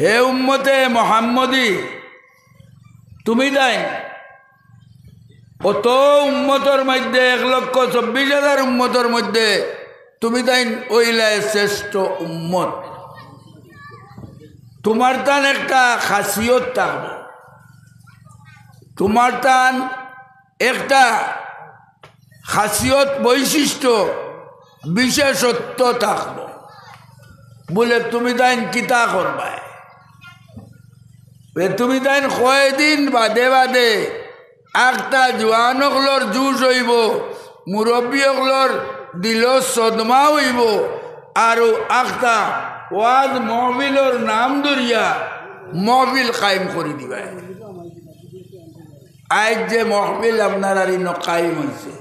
হে উম্মতে মোহাম্মদী তুমি তাই অত উম্মতর মধ্যে 1,24,000 উম্মতর মধ্যে তুমি তাই ওইলাই শ্রেষ্ঠ উম্মত। তোমার তান একটা খাসিয়ত থাকবে, তোমার তান একটা খাসিয়ত বৈশিষ্ট্য বিশেষত্ব থাকবে বলে তুমি তাই কিতা করবাই। তুমি তাই কয়দিন বাদে বাদে একটা জোয়ান হকলর জুস হইব, মুরব্বী হকলর দিল সদমা হইব, আর একটা ওয়াজ মহবিলর নাম ধরিয়া মহবিল কায়েম করে দিবাই। আজ যে মহবিল আপনার আর কায়েম হয়েছে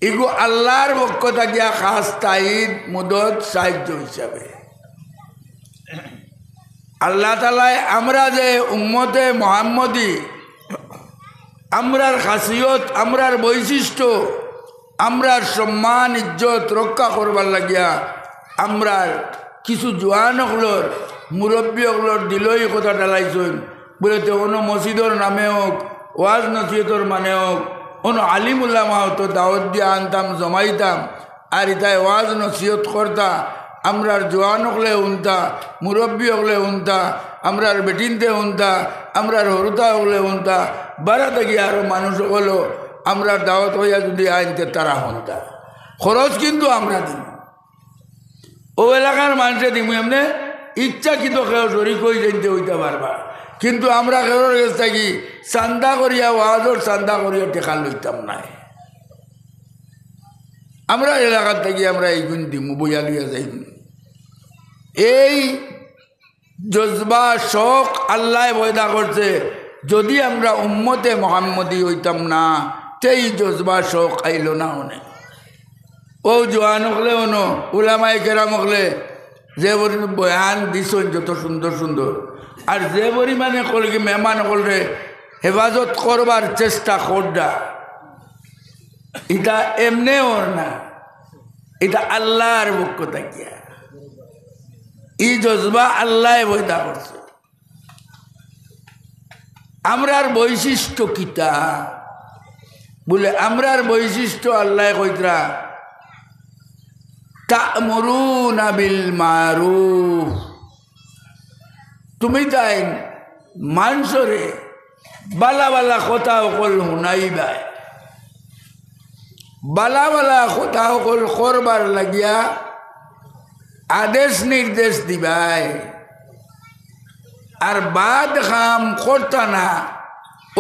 এগো আল্লাহর পক্ষ থাকিয়া খাস তাইদ মুদত সাহায্য হিসাবে। আল্লাহ তাআলা আমরা যে উম্মতে মুহাম্মদী আমরার খাসিয়ত আমরার বৈশিষ্ট্য আমরার সম্মান ইজ্জত রক্ষা করবার লাগিয়া আমরার কিছু জোয়ান হকলর মুরব্বী হকলর দিলই কথা ডালাইছেন বলে তো কোনো মসজিদর নামে হোক ওয়াজ নসিহতর মানে হোক কোনো আলিম উলামা হতো দাওয়াত দিয়া আনতাম জমাইতাম আর ইতায় ওয়াজ নসিহত করতা আমরার জোয়ান হকলে উনতা মুরব্বী হকলে উনতা আমরার বেটিনতে উনতা আমরার হরুতা হকলে উনতা বারা থাকি আরও মানুষ হলো আমরার দাওয়াত হইয়া যদি আনতে তারা হনতা খরচ কিন্তু আমরা দিই ও এলাকার মানুষে দিব এমনি ইচ্ছা কিন্তু কেউ শরিক হয়ে জানতে হইতে পারবা কিন্তু আমরা কেউর কাছে থাকি চান্দা করিয়া ওয়াজর চান্দা করিয়া টেকা লইতাম নাই। আমরা এলাকার থাকি আমরা এইগুণ দিমু বইয়া লইয়া যাই। এই জজবা শখ আল্লাহ পয়দা করছে যদি আমরা উম্মতে মুহাম্মদী হইতাম না সেই জজবা শখ আইল না অনেক ও জোয়ান হকলে অনো উলামায়ে কেরাম হকলে যে বয়ান দিছেন যত সুন্দর সুন্দর আর যে পরিমাণে কলকে মেহমান হকলে হেফাজত করবার চেষ্টা করডা এটা এমনে ওর না, এটা আল্লাহর পক্ষ থাকিয়া এই জজবা আল্লাহ পয়দা করছে। আমরার বৈশিষ্ট্য কিতা বলে আমরার বৈশিষ্ট্য আল্লাহ কইতরা তা'মুরুনা বিল মারুফ তুমি তাই মানুষরে বালা বালা কথা অকল শুনাইবাই বালা বালা কথা অকল করবার লাগিয়া আদেশ নির্দেশ দিবাই আর বাদ কাম করতা না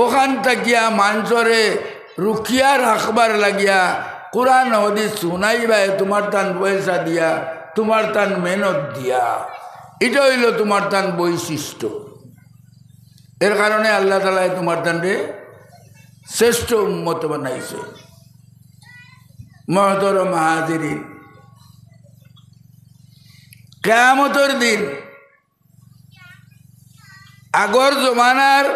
ওখান থাকিয়া মানুষরে রুখিয়া রাখবার লাগিয়া কোরআন হাদিস শুনাইবাই তোমার তান পয়সা দিয়া তোমার তান মেহনত দিয়া এটা হইল তোমার তান বৈশিষ্ট্য। এর কারণে আল্লাহ তাআলা তোমার তানরে শ্রেষ্ঠ উম্মত বানাইছে। মুহতারাম হাজিরিন কিয়ামতের দিন আগর জমানার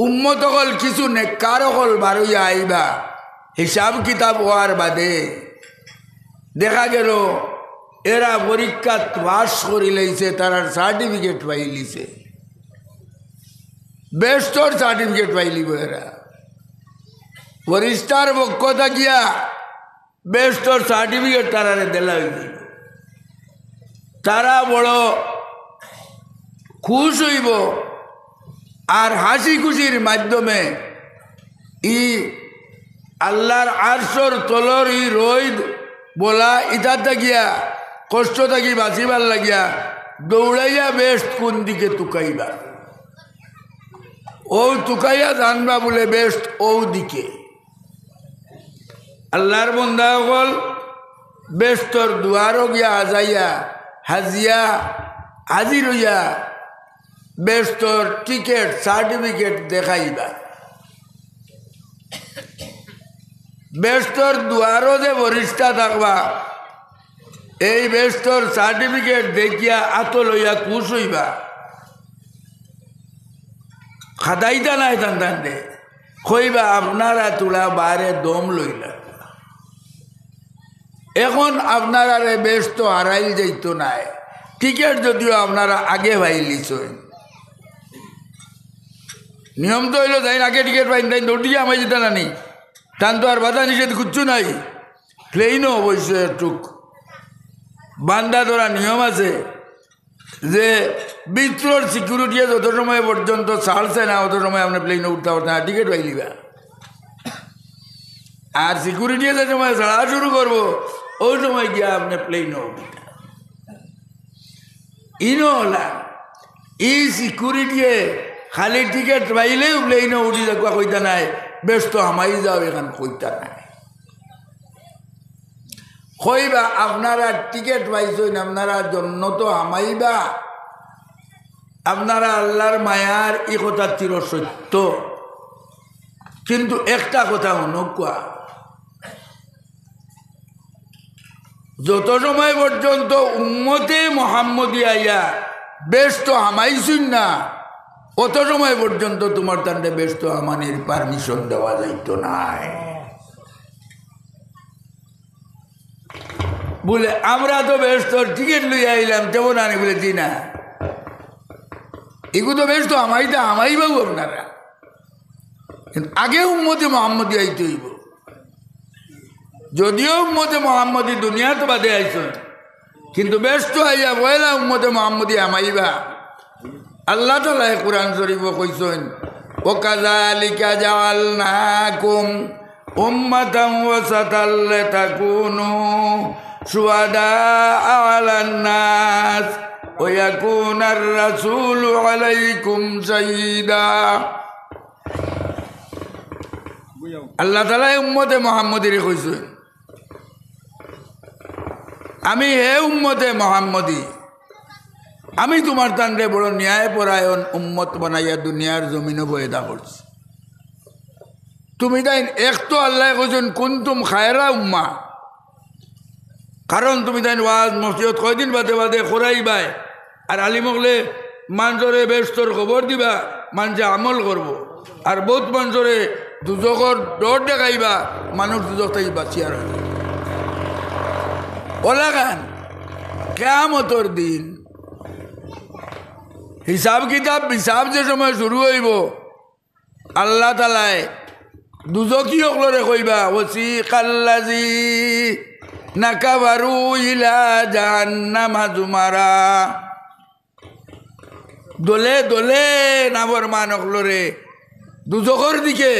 উম্মত হল কিছু নেককার হল বারুইয়া আইবা হিসাব কিতাব হওয়ার বাদে দেখা গেল এরা পরীক্ষা পাস করে লইছে তারার সার্টিফিকেট পাই লিছে বেস্টর সার্টিফিকেট পাইলিব এরা পরিষ্কার পক্ষ থাকিয়া বেস্টর সার্টিফিকেট তারারে দেলা হইল তারা বড় খুশ হইব আর হাসি খুশির মাধ্যমে ই আল্লাহর আরশর তলর ই রোদ বলা ইটা থাকিয়া কষ্ট থাকি বাঁচিবার লাগিয়া দৌড়াইয়া বেস্ট কোন দিকে তুকাইবা ও তুকাইয়া জানবা বলে বেস্ট ও দিকে আল্লাহর বন্দা হল বেস্টর দুয়ারও গিয়া আজাইয়া হাজিয়া হাজির হইয়া বেস্টর টিকেট সার্টিফিকেট দেখাইবা বেস্টর দুয়ারও যে বরিষ্ঠা থাকবা এই বেস্টর সার্টিফিকেট দেখিয়া আত লইয়া খুশ হইবা খাদাইতা নাই তান দে কইবা আপনারা তোলা বারে দম লইলা এখন আপনারা বেস্ট হারাইল যাইতো নাই টিকিট যদিও আপনারা আগে পাইলিছেন, নিয়ম তো হইল তাই আগে টিকিট পাইন তাই দৌড় দিয়ে আমায় যেতে নানি, টান তো আর বাধা নিষেধ কিচ্ছু নাই। প্লেনও অবশ্য টুক বান্ধা ধরা নিয়ম আছে যে ভিতর সিকিউরিটি যত সময় পর্যন্ত ছাড়ছে না অত সময় আপনি প্লেনে উঠতে পারতেন না, টিকিট পাইলিবা। আর সিকিউরিটি যে সময় ছাড়া শুরু করবো ওই সময় গিয়া আপনি প্লেনও উঠবেন। ইনো হলা এই সিকিউরিটি খালি টিকিট পাইলেও প্লেনও উঠি যাওয়া কইতা নাই, ব্যস্ত আমাই যাও এখান কইতা নাই। কইবা আপনারা টিকিট পাইছেন, আপনারা জন্য তো আমাইবা, আপনারা আল্লাহর মায়ার এই কথা চির সত্য। কিন্তু একটা কথা অনুকুয়া, যত সময় পর্যন্ত উম্মতে মোহাম্মদী আইয়া ব্যস্ত হামাইছুন না অত সময় পর্যন্ত তোমার তান্ডে ব্যস্ত আমানের পারমিশন দেওয়া যাইত নাই। বলে আমরা তো ব্যস্ত টিকিট লইয়া আইলাম তেমন আনি বলেছি না, এগুলো তো ব্যস্ত আমাই বাবু আপনারা। কিন্তু আগে উম্মতে মোহাম্মদী আইতে হইব, যদিও উম্মতে মোহাম্মদী দুনিয়া তো বাদে আইসন, কিন্তু ব্যস্ত আইয়া বয়লা উম্মতে মোহাম্মদী আমাইবা। আল্লাহ তাআলা কুরআন শরীফ কইছেন ওয়াকাযালিকা জাআলনাকুম উম্মাতান ওয়াসাতাল লিতাকুনু শুহাদাআ আলান নাস ওয়া ইয়াকুনার রাসূলু আলাইকুম শাহীদা। আল্লাহ তাআলা উম্মতে মুহাম্মদীরে কইছেন আমি হে উম্মতে মুহাম্মদী, আমি তোমার তান্ডে বড় ন্যায় পরায়ণ উম্মত বানাইয়া দুনিয়ার জমিনে পয়দা করছি। তুমি তাই এক তো আল্লাহ কইছেন কুনতুম খায়রা উম্মা, কারণ তুমি তাই ওয়াজ মসজিদ কয়দিন বাদে বাদে করাইবাই আর আলিমকলে মানুষরে ব্যস্তর খবর দিবা, মানুষে আমল করব। আর বহুত মানুষরে দুজকর ডর দেখাইবা, মানুষ দুজক থেকে বাঁচিয়ার ওলা গান কিয়ামতের দিন হিসাব কিতাব হিসাব যে সময় শুরু হইব আল্লাহ তাআলায় দুজকি অকলরে কইবা ওয়াসিকাল্লাযীনা কাফারু ইলা জাহান্নামা যুমারা, দলে দলে নাফরমান অকলরে দুজকর দিকে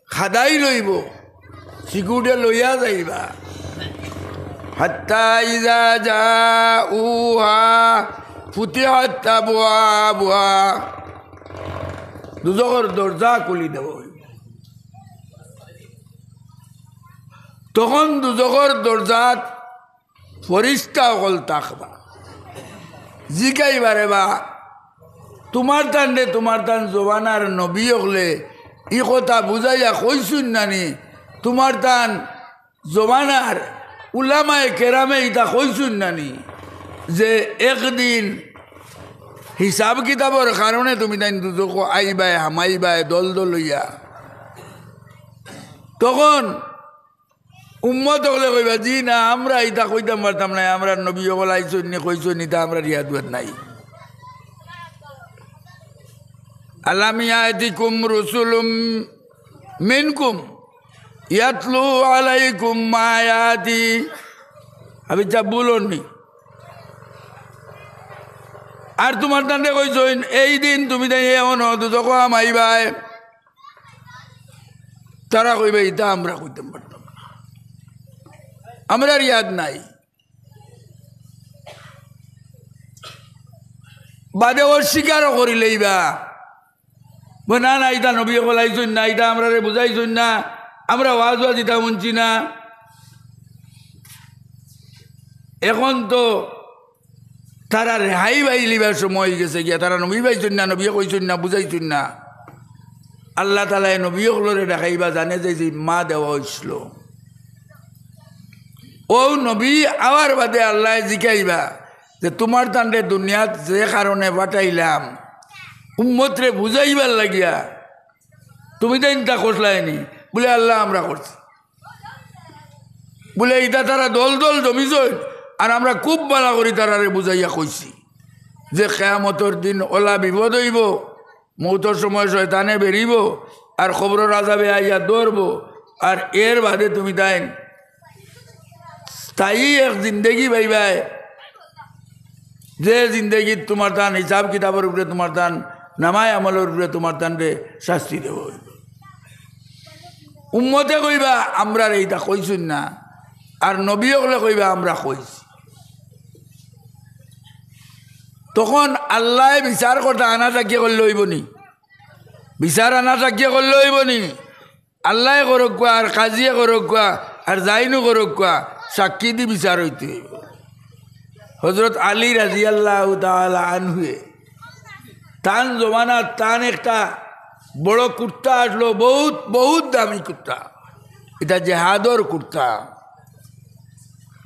খাদাই লইব, সিকিউরিটি লইয়া যাইবা। হাত্তা ইযা জাউহা ফুতিহাত আবওয়াবুহা, দুজকর দরজা খুলি দেব। তখন দুজকর দরজাত ফরিস্তা অকল তাকবা, জিকাইবারে বা তোমার তান্ডে তোমার তান জবানার নবী হলে ই কথা বুঝাইয়া কইছুন নানি, তোমার তান জবানার উলামায়ে কেরামে ইতা কইছুন নানি যে একদিন হিসাব কিতাবর কারণে তুমি তাই দুজক আইবাই হামাইবাই দল দল লইয়া। তখন উম্মত হলে কইবা জি না আমরা ইতা কইতাম পারতাম না, আমরা নবী হল আইসুন নি কইসুন ইতা আমরা রিয়াদুয়াত নাই। আলাম ইয়াতিকুম রুসুলুম মিনকুম ইয়াতলু আলাইকুম আয়াতি, আমি যা বলনি। আর তোমার তান্ডে কইছেন এই দিন তুমি তাই এমন দুজক আমাইবাই, তারা কইবে ইতা আমরা কইতাম পারতাম না, আমরা রিয়াদ নাই। বাদে অস্বীকারও করি লইবা না না ইতা নবী বলাইছেন না, ইতা আমরা বুঝাইছেন না, আমরা ওয়াজ ওয়াজ ইতা শুনছি না। এখন তো তারা রেহাই পাই লিবার সময় হয়ে গেছে গিয়া, তারা নবী পাইছেন না, নবী কইছেন না, বুঝাইছেন না। আল্লাহ তাআলা নবী হলরে দেখাইবা জানে যে মা দেওয়া হয়েছিল, ও নবী আওয়ার বাদে আল্লাহ জিকাইবা যে তোমার তান্ডে দুনিয়াত যে কারণে পাঠাইলাম উম্মতরে বুঝাইবার লাগিয়া, তুমি তো ইনতা করলাইনি বলে আল্লাহ আমরা করছি বলে ইটা তারা দল দল জমিছ আর আমরা খুব ভালো করি তারারে বুঝাইয়া কইছি যে কিয়ামতের দিন ওলা বিপদ হইব, মৌতর সময় শয়তানে বেরিব আর খবরের আযাবে আইয়া ধরব। আর এর বাদে তুমি তাই স্থায়ী এক জিন্দগি পাইবাই, যে জিন্দগি তোমার তান হিসাব কিতাবের উপরে, তোমার তান নামায় আমলের উপরে তোমার তানরে শাস্তি দেব। উম্মতে কইবা আমরা এইটা কইছুন না, আর নবী হলে কইবা আমরা কইছি। তখন আল্লাহ বিচার কথা আনা থাকিয়ে করলে হইব নি? বিচার আনা থাকিয়ে করলে হইব নি? আল্লাহ করক কোয়া আর কাজিয়ে করক কোয়া আর যাইনু করক কোয়া, সাক্ষী দি বিচার হইতে হইব। হজরত আলী রাদিয়াল্লাহু তাআলা আনহুয়ে তান জমানা তান একটা বড় কুর্তা আসলো, বহুত বহুত দামি কুর্তা, এটা জেহাদর কুর্তা।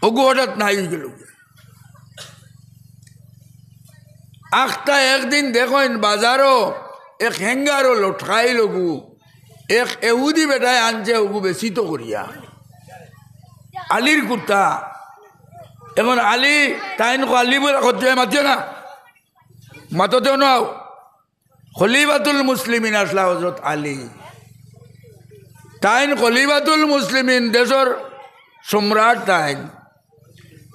ওগু হঠাৎ নাই গেল। আখটা একদিন দেখেন বাজারও এক হেঙ্গারও লটকাই লগু এক এহুদি বেটায় আনছে, ওগু বেশি তো করিয়া আলীর কুর্তা। এখন আলী তাইন আলী বলে করতে মাতিও না, মাততেও নাও। খলিফাতুল মুসলিমিন আসলা হজরত আলী, তাইন খলিফাতুল মুসলিমিন, দেশের সম্রাট তাইন।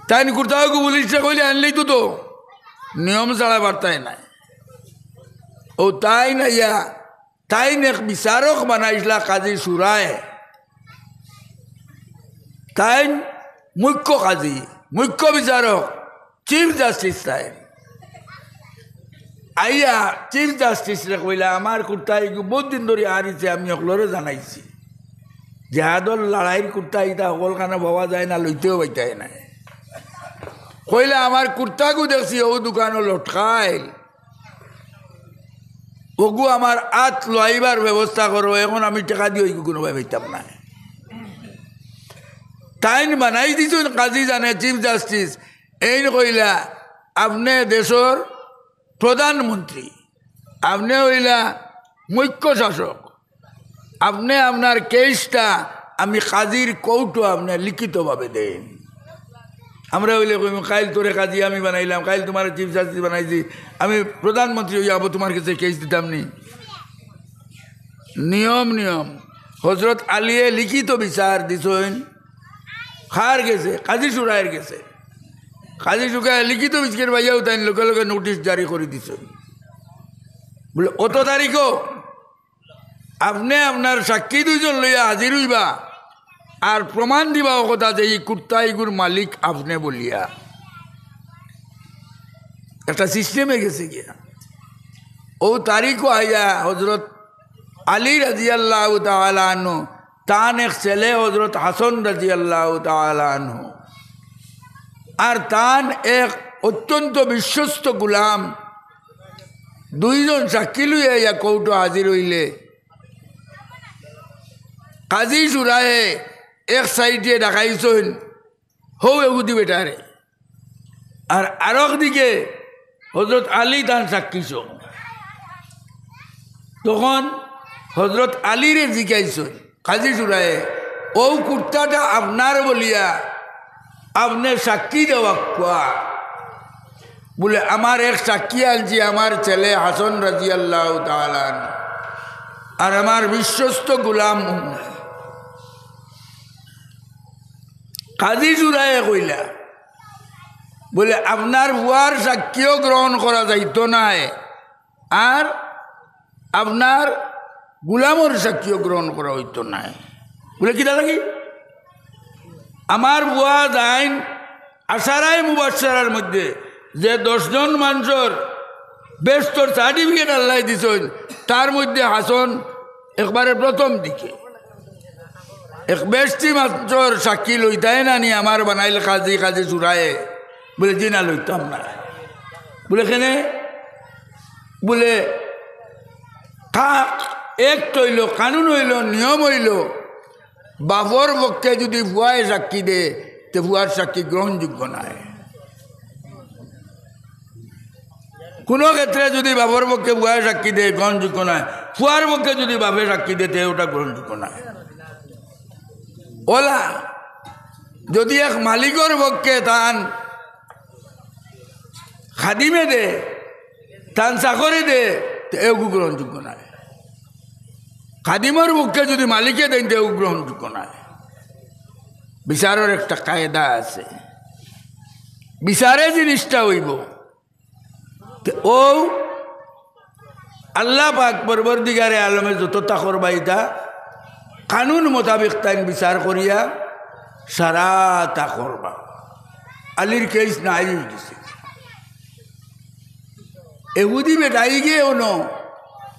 তাইন কুর্তাকে পুলিশে কইলে আনলেই তো নিয়ম ছাড়া বার্তাই নাই। ও তাই নাইয়া তাইন এক বিচারক বানাইছিলা কাজী সুরায়। তাইন মুখ্য কাজী, মুখ্য বিচারক, চিফ জাস্টিস। তাই আইয়া চিফ জাস্টিস রে কইলা আমার কুর্তা বহুত দিন ধরে হারিছে, আমি সকলরে জানাইছি জেহাদর লড়াইয়ের কুর্তা ইটা সকল খানে পাওয়া যায় না, লইতেও পাইতাই নাই। কইলা আমার কুর্তাগু দেখছি ও দোকানও লটকাইল, ওগু আমার আত লইবার ব্যবস্থা করো, এখন আমি টাকা দিয়ে ওইগু কোনো পাইতাম না। তাইন বানাই দিছুন কাজী জানে চিফ জাস্টিস। এই কইলা আপনি দেশের প্রধানমন্ত্রী, আপনি হইলা মুখ্য শাসক, আপনি আপনার কেসটা আমি কাজীর কৌটো আপনি লিখিতভাবে দেন। আমরা হইলে কইম কাইল তোরে কাজী আমি বানাইলাম, কাইল তোমার চিফ জাস্টিস বানাইছি, আমি প্রধানমন্ত্রী হইয়া আবো তোমার কাছে কেস দিতাম নি। নিয়ম নিয়ম হজরত আলিয়ে লিখিত বিচার দিছেন, খার গেছে কাজী সুরায়ের গেছে, কাজী সুরায় লিখিত বিচার ভাইয়াও তাই লোকে লোকে নোটিশ জারি করে দিছে, বলে অত তারিখও আপনি আপনার সাক্ষী দুইজন লইয়া হাজির হইবা আর প্রমাণ দিবা ও কথা যে এই কুর্তা এগুর মালিক আপনি বলিয়া। একটা সিস্টেমে গেছে গিয়া ও তারিখও আইয়া হজরত আলী রাদিয়াল্লাহু তাআলা আনহু তান এক ছেলে হজরত হাসান রাদিয়াল্লাহু তাআলা আনহু আর তান এক অত্যন্ত বিশ্বস্ত গুলাম, দুইজন সাক্ষী লইয়া ইয়া কৌটো হাজির হইলে কাজী সুরায়ে এক সাইডে ডাকাইছেন হৌ এগুদি বেটারে, আর আরেক দিকে হজরত আলী তান সাক্ষীছ। তখন হজরত আলীরে জিজ্ঞাইছেন কাজী সুরায়ে ও কুর্তাটা আপনার বলিয়া আপনার সাক্ষী দেওয়া কোয়া। বলে আমার এক সাক্ষী আনছি আমার ছেলে হাসান রাদিয়াল্লাহু তাআলা আর আমার বিশ্বস্ত গুলাম। কাজী সুরায়ে কইলা বলে আপনার বুয়ার সাক্ষীও গ্রহণ করা যাইত নাই আর আপনার গুলামর সাক্ষীও গ্রহণ করা হইত নাই। বলে কিটা লাগি আমার বুয়া দাইন আশারায় মুবাশশারার মধ্যে যে 10 জন মানুষের বেস্তর সার্টিফিকেট আল্লাহ দিছেন তার মধ্যে হাসান একবারে প্রথম দিকে। এক বেশটি মাত্র সাক্ষী লইতাই না নি আমার বানাইল কাজী কাজী সুরায়ে। বলে জি না লইতাম না। বলে কেনে? বলে এক হইল কানুন হইল নিয়ম হইল বাবর পক্ষে যদি ভুয়ায় সাক্ষী দে তো ভুয়ার সাক্ষী গ্রহণযোগ্য নয়। কোনো ক্ষেত্রে যদি বাবর পক্ষে ভুয়ায় সাক্ষী দে গ্রহণযোগ্য নয়, ভুয়ার পক্ষে যদি বাপে সাক্ষী দে ওটা গ্রহণযোগ্য নয়। ওলা যদি এক মালিকর পক্ষে তান খাদিমে দে তান চাকরি দে এগু গ্রহণযোগ্য নয়। খাদিমের পক্ষে যদি মালিকে দেন তো এগু গ্রহণযোগ্য নয়। বিচারের একটা কায়দা আছে, বিচারে জিনিসটা হইব ও আল্লাহ পাক পরবর্তীকারে আলমে যত তাকর বাইতা কানুন মোতাবেক তাই বিচার করিয়া সারা তা করবা। আলির কেস নাই দিছে এহুদি বেটাই গিয়ে ওনো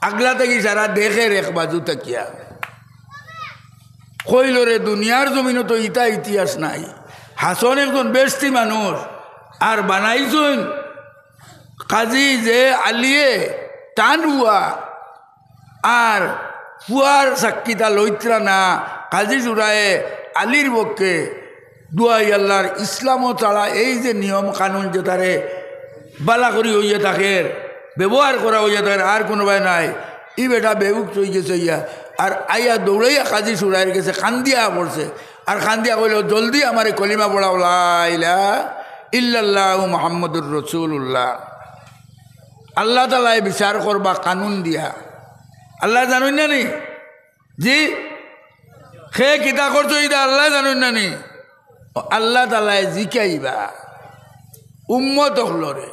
আগলা থেকে সারা দেখে রেখ বাজু তাকিয়া কইল রে দুনিয়ার জমিনে তো ইতা ইতিহাস নাই। হাসন একজন বেশি মানুষ আর বানাইছেন কাজী যে আলিয়ে টান হুয়া আর ফুয়ার সাক্ষীতা লইত্রা না কাজী জুড়ায়ে আলির পক্ষে দুয়াই আল্লাহর ইসলামও ছাড়া এই যে নিয়ম কানুন যে তারে বালা করি হইয়া থাকে ব্যবহার করা হইয়া থাকে আর কোনো ভাই নাই। ই বেটা বেউক চই গেছে ইয়া আর আইয়া দৌড়াইয়া কাজী সুরাইয়ের গেছে কান্দিয়া পড়ছে আর কান্দিয়া কইল জলদি আমার কলিমা পড়াও লা ইলাহা ইল্লাল্লাহু মুহাম্মাদুর রাসূলুল্লাহ। আল্লাহ তাআলা বিচার করবা কানুন দিয়া। আল্লাহ জানুন না নি জি খে কিতা করছো ইদা আল্লাহ জানুন না নি আল্লাহ তাআলা জিকাইবা উম্মত হলরে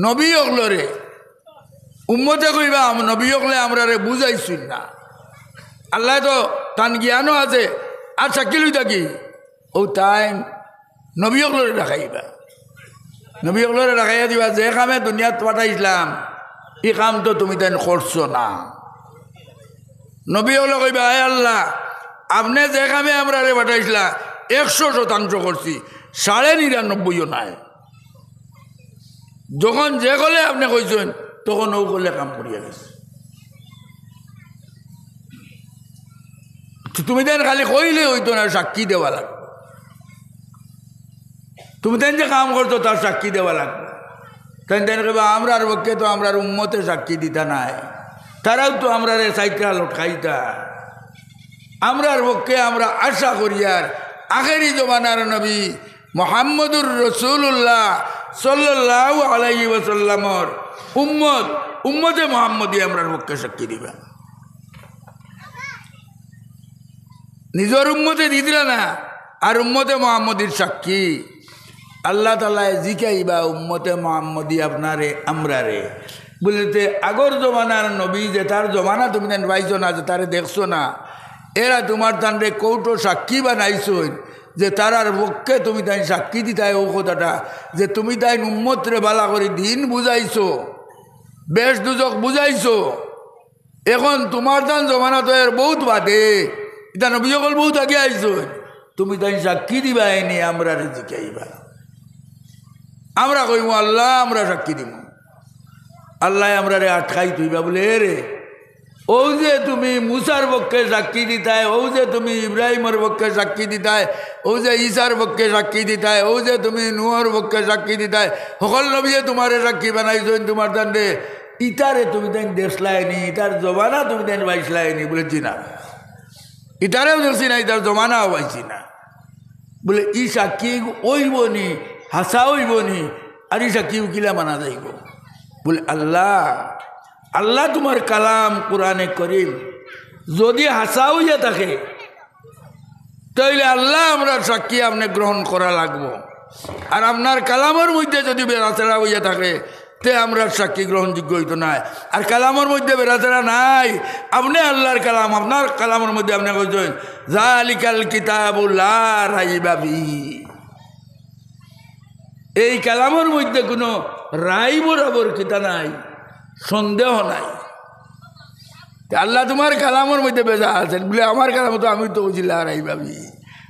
নবী হলরে উম্মতে কইবা নবী হলে আমরা রে বুঝাইছি না। আল্লাহ তো তান জ্ঞানও আছে আর সাক্ষী লই থাকি ও তাই নবী হলরে রাখাইবা। নবী হলরে রাখাইয়া দিবা যে কামে দুনিয়াত পাঠাইছিলাম এই কাম তো তুমি তাই করছো না। নবী হলে কইবা আয় আল্লাহ আপনি যে কামে আমরা রে পাঠাইছিলাম 100% করছি 99.5 নাই। যখন যে কলে আপনি কইছেন তখন ও কলে কাম করিয়া গেছে। তুমি দেন খালি কইলে হইতো না সাক্ষী দেওয়া লাগবে। তুমি দেন যে কাম করতো তার সাক্ষী দেওয়া লাগবে। তাই দেন কইবা আমরার পক্ষে তো আমরার উম্মতে সাক্ষী দিতা নাই তারাও তো আমরা রে সাইটটা লটকাইতা। আমরার পক্ষে আমরা আশা করিয়ার আখেরি জমানার নবী মুহাম্মদুর রাসূলুল্লাহ সাল্লাল্লাহু আলাইহি ওয়াসাল্লামর উম্মতে মুহাম্মদী আমরার পক্ষে সাক্ষী দিবা। নিজের উম্মতে দিদিরা না আর উম্মতে মুহাম্মদীর সাক্ষী আল্লাহ তাআলা জিকাইবা উম্মতে মুহাম্মদী আপনারে আমরারে বলতে আগর জমানার নবী যে তার জমানা তুমি তান পাইছো না যে তারে দেখছো না এরা তোমার তানরে কৌটো সাক্ষী বানাইছো যে তারার পক্ষে তুমি তাই সাক্ষী দিতাই ও কথাটা যে তুমি তাই উম্মতরে বালা করে দিন বুঝাইছো বেশ দুজক বুঝাইছো। এখন তোমার তান জমানা তো এর বহুত বাদে এটা নবী সকল বহুত আগে আইছো তুমি তাই সাক্ষী দিবা এনে আমরা রে জিকাইবা। আমরা কইব আল্লাহ আমরা সাক্ষী দিব। আল্লাহ আমরা রে আটকাই তুইবা বলে রে ও যে তুমি মুসার পক্ষে সাক্ষী দিতায় ও যে তুমি ইব্রাহিমের পক্ষে সাক্ষী দিতায় ও যে ঈসার পক্ষে সাক্ষী দিতায় ও যে তুমি নূহর পক্ষে সাক্ষী দিতায় সকল নবীয়ে তোমারে সাক্ষী বানাইছেন তোমার দান্ডে ইটারে তুমি তাই দেখলাইনি ইটার জমানা তুমি তাই বাইসলাইনি বলেছি না ইটারেও দেখছি না ইটার জমানাও পাইছি না বলে ই সাক্ষী ওইব নি হাসা হইব নি আর ই সাক্ষী উকিলা মানা যাইব বলে আল্লাহ আল্লাহ তোমার কালাম কোরআনে করিম যদি হাসা হইয়া থাকে তাইলে আল্লাহ আমরা সাক্ষী আপনি গ্রহণ করা লাগবো আর আপনার কালামের মধ্যে যদি বেড়াচেরা হইয়া থাকে তে আমরা সাক্ষী গ্রহণযোগ্য হইতো না। আর কালামের মধ্যে বেড়াচেরা নাই আপনি আল্লাহর কালাম আপনার কালামের মধ্যে আপনি কইছেন যালিকাল কিতাবু লা রাইবা ফিহি এই কালামের মধ্যে কোনো রাই বরাবর কিতা নাই সন্দেহ নাই। আল্লাহ তোমার কালামের মধ্যে বেজা আছেন বলে আমার কালাম তো আমি তো বলছি লারাই ভাবি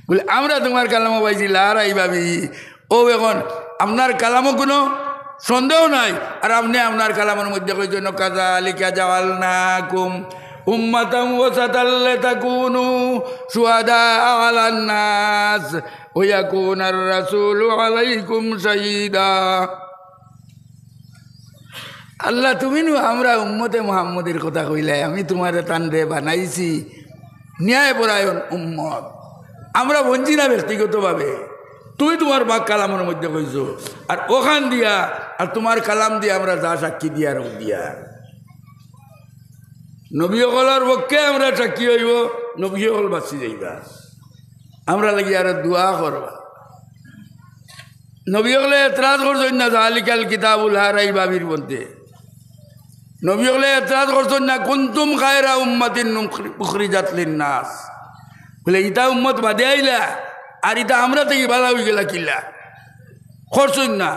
বলে আমরা তোমার কালামও পাইছি লারাই ভাবি ও এখন আপনার কালামও কোনো সন্দেহ নাই আর আপনি আপনার কালামের মধ্যে কইছেন কাযালিকা জাআলনাকুম উম্মাতাম ওয়াসাতাল লিতাকুনু শুহাদা আলান নাস ওয়া ইয়াকুনার রাসূলু আলাইকুম শাহীদা। আল্লাহ তুমি নু আমরা উম্মতে মুহাম্মদের কথা কইলাই আমি তোমার তানরে বানাইছি ন্যায় পরায়ণ উম্মত আমরা বঞ্চি না ব্যক্তিগতভাবে তুই তোমার বাক কালামের মধ্যে কইছো আর ওখান দিয়া আর তোমার কালাম দিয়ে আমরা যা সাক্ষী দিয়া রোগ দিয়া নবী সকলের পক্ষে আমরা সাক্ষী হইব নবী সকল বাঁচি যাইবা আমরা লাগি আর দোয়া করবা নবী সকলে এতরাজ করছেন না জালিকাল কিতাবুল হারাই বাবির মধ্যে নবী সকলে এতরাজ করছেন না কুনতুম খায়রা উম্মাতিন উখরিজাত লিন্নাস বলে ইটা উম্মত বাদে আইলা আর ইটা আমরা থেকে ভালো হয়ে গেলা কিল্লা করছেন না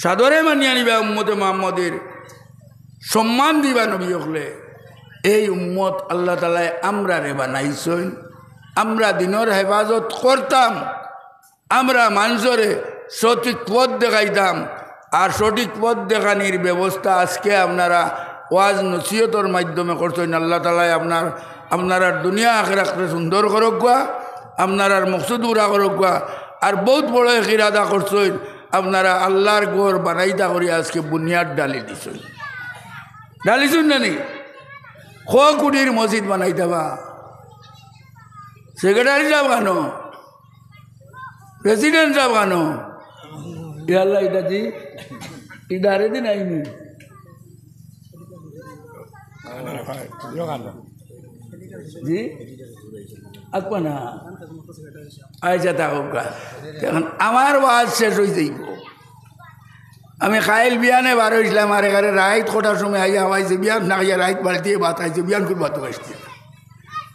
সাদরে মানিয়ে আনিবা উম্মতে মুহাম্মদের সম্মান দিবা নবী সকলে এই উম্মত আল্লাহ তাআলা আমরা রে বানাইছেন আমরা দিনের হেফাজত করতাম আমরা মানুষরে সঠিক পথ দেখাইতাম আর সঠিক পথ দেখানির ব্যবস্থা আজকে আপনারা ওয়াজ নসিহতর মাধ্যমে করছেন আল্লাহ তাআলা আপনারা দুনিয়া আখিরাতে সুন্দর করুক গা আপনারা মকসুদ পুরা করুক গা আর বহুত বড় এক ইরাদা করছেন আপনারা আল্লাহর ঘর বানাইতা করি আজকে বুনিয়াদ ডালিছেন না নি কুটির মসজিদ বানাইতে বা সেক্রেটারি সাহেব কেন প্রেসিডেন্ট সাহেব কেন ইয়াল্লা এটা জি ইদারে দিন আইনি জি আকবা না আচ্ছা থাকুক এখন আমার ওয়াজ শেষ হয়ে যাইব আমি খাইল বিয়ানে বার হয়েছিলাম আর এখানে রাইত কটার সময় আইয়া হওয়াইছে বিয়ান না খাইয়া রাইত বাড়িতে ভাত আইছে বিয়ান করে ভাত আসছে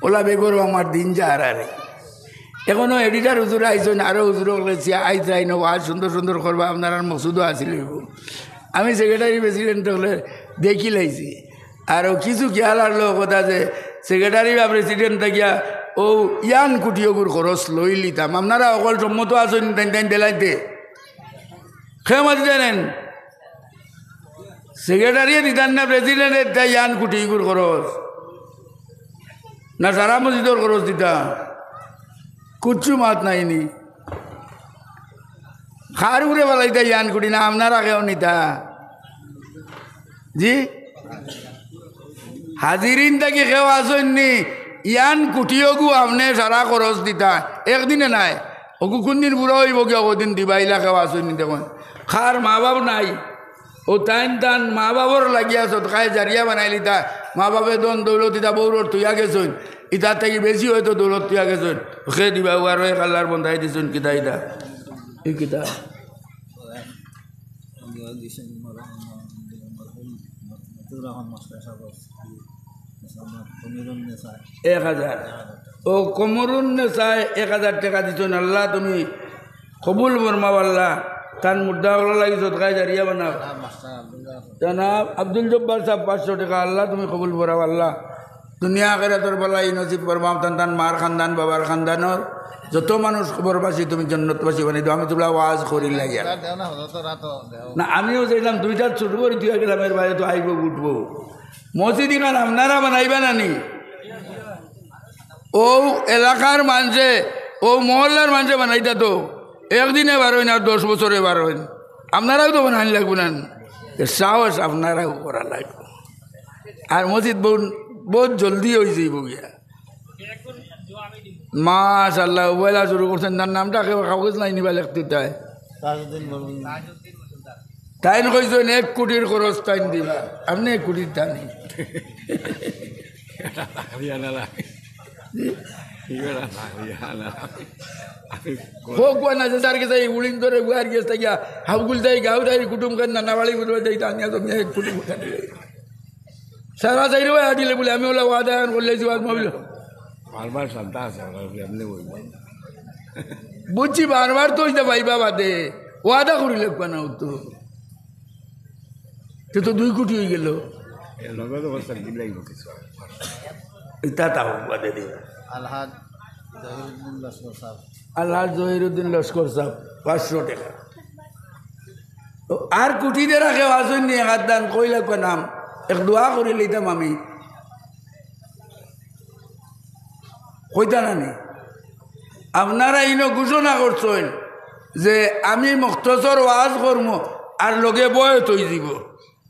ওলা বেগর আমার দিন যা আর এখনও এডিটার হুজুরে আইসেন আরও হুজুর বলেছি আইতে আইন ওয়াজ সুন্দর সুন্দর করবা আপনার মকসুদও আসিল আমি সেক্রেটারি প্রেসিডেন্ট হলে দেখি লাইছি আর কিছু খেয়াল আরলো কথা যে সেক্রেটারি বা প্রেসিডেন্ট থাকিয়া ও ইয়ান কুটিয়গুর খরচ লই লিতাম আপনারা অকল সম্মত আছেন টাইম বেলাইতে খেয়ে মাতি জানেন সেক্রেটারিয়ে দিতান না প্রেসিডেন্টের তাই ইয়ান কুটিগুর খরচ না সারা মসজিদর খরচ দিতা কুচ্ছু মাত নাইনি খার উড়ে বলাইতা ইয়ান কুটি না আপনারা কেউ নিতা জি হাজিরিন থাকি কেউ আসেননি ইয়ান কুটিয়গু আপনি সারা খরচ দিতা একদিনে নাই ওগু কোনদিন বুড়া হইব গিয়া ওদিন দিবাইলা কেউ আসেননি দেখুন খার মা বাপ নাই ও টান মা বাবর লাগিয়া সৎকায় জারিয়া বানাই লিতা মা বাপে দন দৌলত ইতা বৌরর তুইয়া গেছেন ইতার থেকে বেশি হয়তো দৌলত তুইয়া গেছেন সে দিবা আর এক আল্লাহর বন্ধাই দিছেন কিতা ইতা এই কিতা 1000 ও কমরুন্নেসায় 1000 টাকা দিছেন আল্লাহ তুমি কবুল ফরমাও আল্লাহ তান মুর্দা হলো লাগি সদকায় জারিয়া বানাও জনাব আব্দুল জব্বার সাহেব 500 টাকা আল্লাহ তুমি কবুল ফরমাও আল্লাহ দুনিয়া আখিরাতের বেলায় নসিব ফরমাও তান মার খানদান বাবার খানদানর যত মানুষ খবরবাসী তুমি জন্নতবাসী বানাই দাও আমি তোমরা ওয়াজ করি লাগিয়া না আমিও চাইলাম 2টা ছোট করে দিয়ে গেলাম এর বাইরে তো আইব উঠবো মসজিদ খান আপনারা বানাইবা নানি ও এলাকার মানুষে ও মহল্লার মানুষে বানাইতা তো একদিনে বার হয় না 10 বছরে বার হয় আপনারাও তো বানানি লাগবে না সাহস আপনারাও করা লাগবে আর মসজিদ বহুত জলদি হয়ে যাইব গিয়া মাশাআল্লাহ ওয়ালা শুরু করছেন তার নামটা কাগজ নাই নিবা লিখতে তাই কইছেন 1 কোটির খরচ তাই দিবা আপনি 1 কোটির টানি হোক না যার কাছে উড়িন ধরে গুয়ার গেছে গিয়া হাউগুল যাই গাঁও যাই কুটুম কান নানাবাড়ি বুঝবে যাই টানিয়া তো 1 কোটি সারা যাই রে আদিলে বলে আমি ওলা ওয়াদা করলে যাওয়ার মোবাইল বারবার শান্তা আছে এমনি বুঝছি বারবার তো ওইটা ভাইবা বাদে ওয়াদা করি লাগবে না তো তো 2 কোটি হয়ে গেল এটা তাও বাদে দিবা আলহাজ জহিরুদ্দিন লস্কর সাহেব 500 টাকা আর কোটি দে রাখে আসেন নি হাত দান কই লাগবে নাম এক দোয়া করে লইতাম আমি কইতা নানি আপনারা ইনো ঘোষণা করছেন যে আমি মুখতসর ওয়াজ করবো আর লগে বয় তৈ দিব